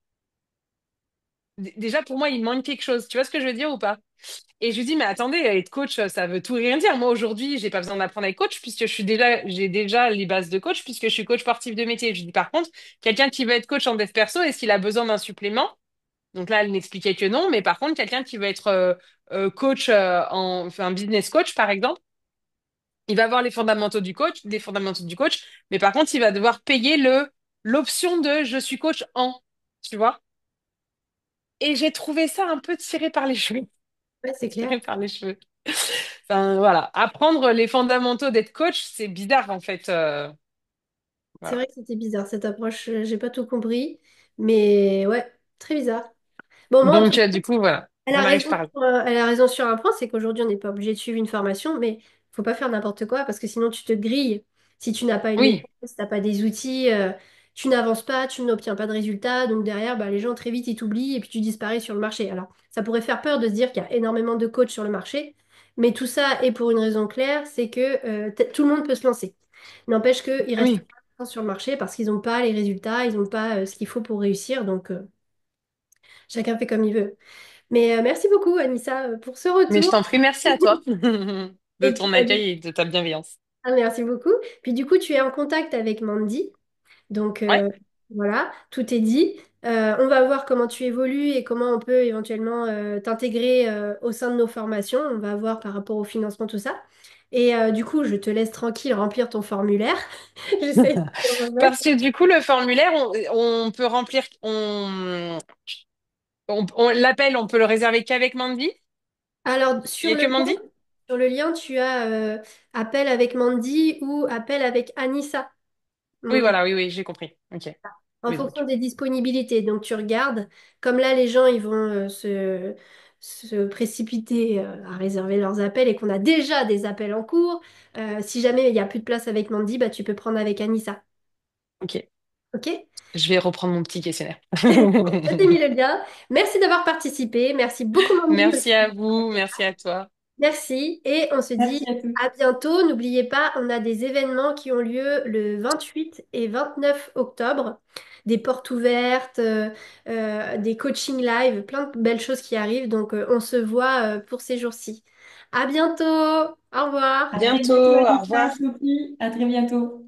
C: déjà, pour moi, il manque quelque chose. Tu vois ce que je veux dire ou pas? Et je lui dis, mais attendez, être coach, ça veut tout et rien dire. Moi, aujourd'hui, j'ai pas besoin d'apprendre à être coach puisque j'ai déjà les bases de coach puisque je suis coach sportif de métier. Je lui dis, par contre, quelqu'un qui veut être coach en dev perso, est-ce qu'il a besoin d'un supplément? Donc là, elle m'expliquait que non, mais par contre, quelqu'un qui veut être coach enfin, business coach, par exemple, il va avoir les fondamentaux du coach, des fondamentaux du coach, mais par contre, il va devoir payer l'option de je suis coach en, tu vois? Et j'ai trouvé ça un peu tiré par les cheveux.
A: Ouais, c'est clair.
C: Tiré par les cheveux. Enfin, voilà. Apprendre les fondamentaux d'être coach, c'est bizarre, en fait.
A: C'est
C: Voilà.
A: vrai que c'était bizarre cette approche, j'ai pas tout compris, mais ouais, très bizarre. Bon, moi en tout
C: Donc,
A: cas,
C: du coup, voilà. Ça m'arrive par là.
A: Elle a raison sur un point, c'est qu'aujourd'hui, on n'est pas obligé de suivre une formation, mais faut pas faire n'importe quoi parce que sinon, tu te grilles. Si tu n'as pas une méthode,
C: Oui,
A: si tu n'as pas des outils, tu n'avances pas, tu n'obtiens pas de résultats. Donc derrière, bah, les gens, très vite, ils t'oublient et puis tu disparais sur le marché. Alors, ça pourrait faire peur de se dire qu'il y a énormément de coachs sur le marché, mais tout ça est pour une raison claire, c'est que tout le monde peut se lancer. N'empêche qu'ils restent
C: oui.
A: pas longtemps sur le marché parce qu'ils n'ont pas les résultats, ils n'ont pas ce qu'il faut pour réussir. Donc, chacun fait comme il veut. Mais merci beaucoup, Anissa, pour ce
C: Mais je
A: retour.
C: t'en prie, merci à toi de
A: Et puis,
C: ton accueil et de ta bienveillance.
A: merci beaucoup. Puis du coup, tu es en contact avec Mandy. Donc
C: Ouais.
A: voilà, tout est dit. On va voir comment tu évolues et comment on peut éventuellement t'intégrer au sein de nos formations. On va voir par rapport au financement, tout ça. Et du coup, je te laisse tranquille remplir ton formulaire. J'essaie de le remettre.
C: Parce que du coup, le formulaire, on peut remplir, l'appel, on peut le réserver qu'avec Mandy.
A: Alors,
C: Il n'y a que Mandy?
A: sur le lien, tu as appel avec Mandy ou appel avec Anissa.
C: Oui,
A: Donc,
C: voilà, oui, oui, j'ai compris. Ok.
A: en
C: Oui,
A: fonction
C: donc.
A: des disponibilités. Donc tu regardes, comme là les gens ils vont se précipiter à réserver leurs appels et qu'on a déjà des appels en cours, si jamais il n'y a plus de place avec Mandy, bah, tu peux prendre avec Anissa.
C: Ok.
A: Ok?
C: Je vais reprendre mon petit questionnaire.
A: Je t'ai mis le lien. Merci d'avoir participé. Merci beaucoup Mandy
C: Merci à
A: aussi.
C: vous, merci à toi.
A: Merci et on se dit
E: Merci à tous.
A: à bientôt. N'oubliez pas, on a des événements qui ont lieu le 28 et 29 octobre. Des portes ouvertes, des coachings live, plein de belles choses qui arrivent. Donc on se voit pour ces jours-ci. À bientôt. Au revoir.
E: À très bientôt,
C: Bientôt, au
E: Anissa,
C: revoir.
E: Sophie. À très bientôt.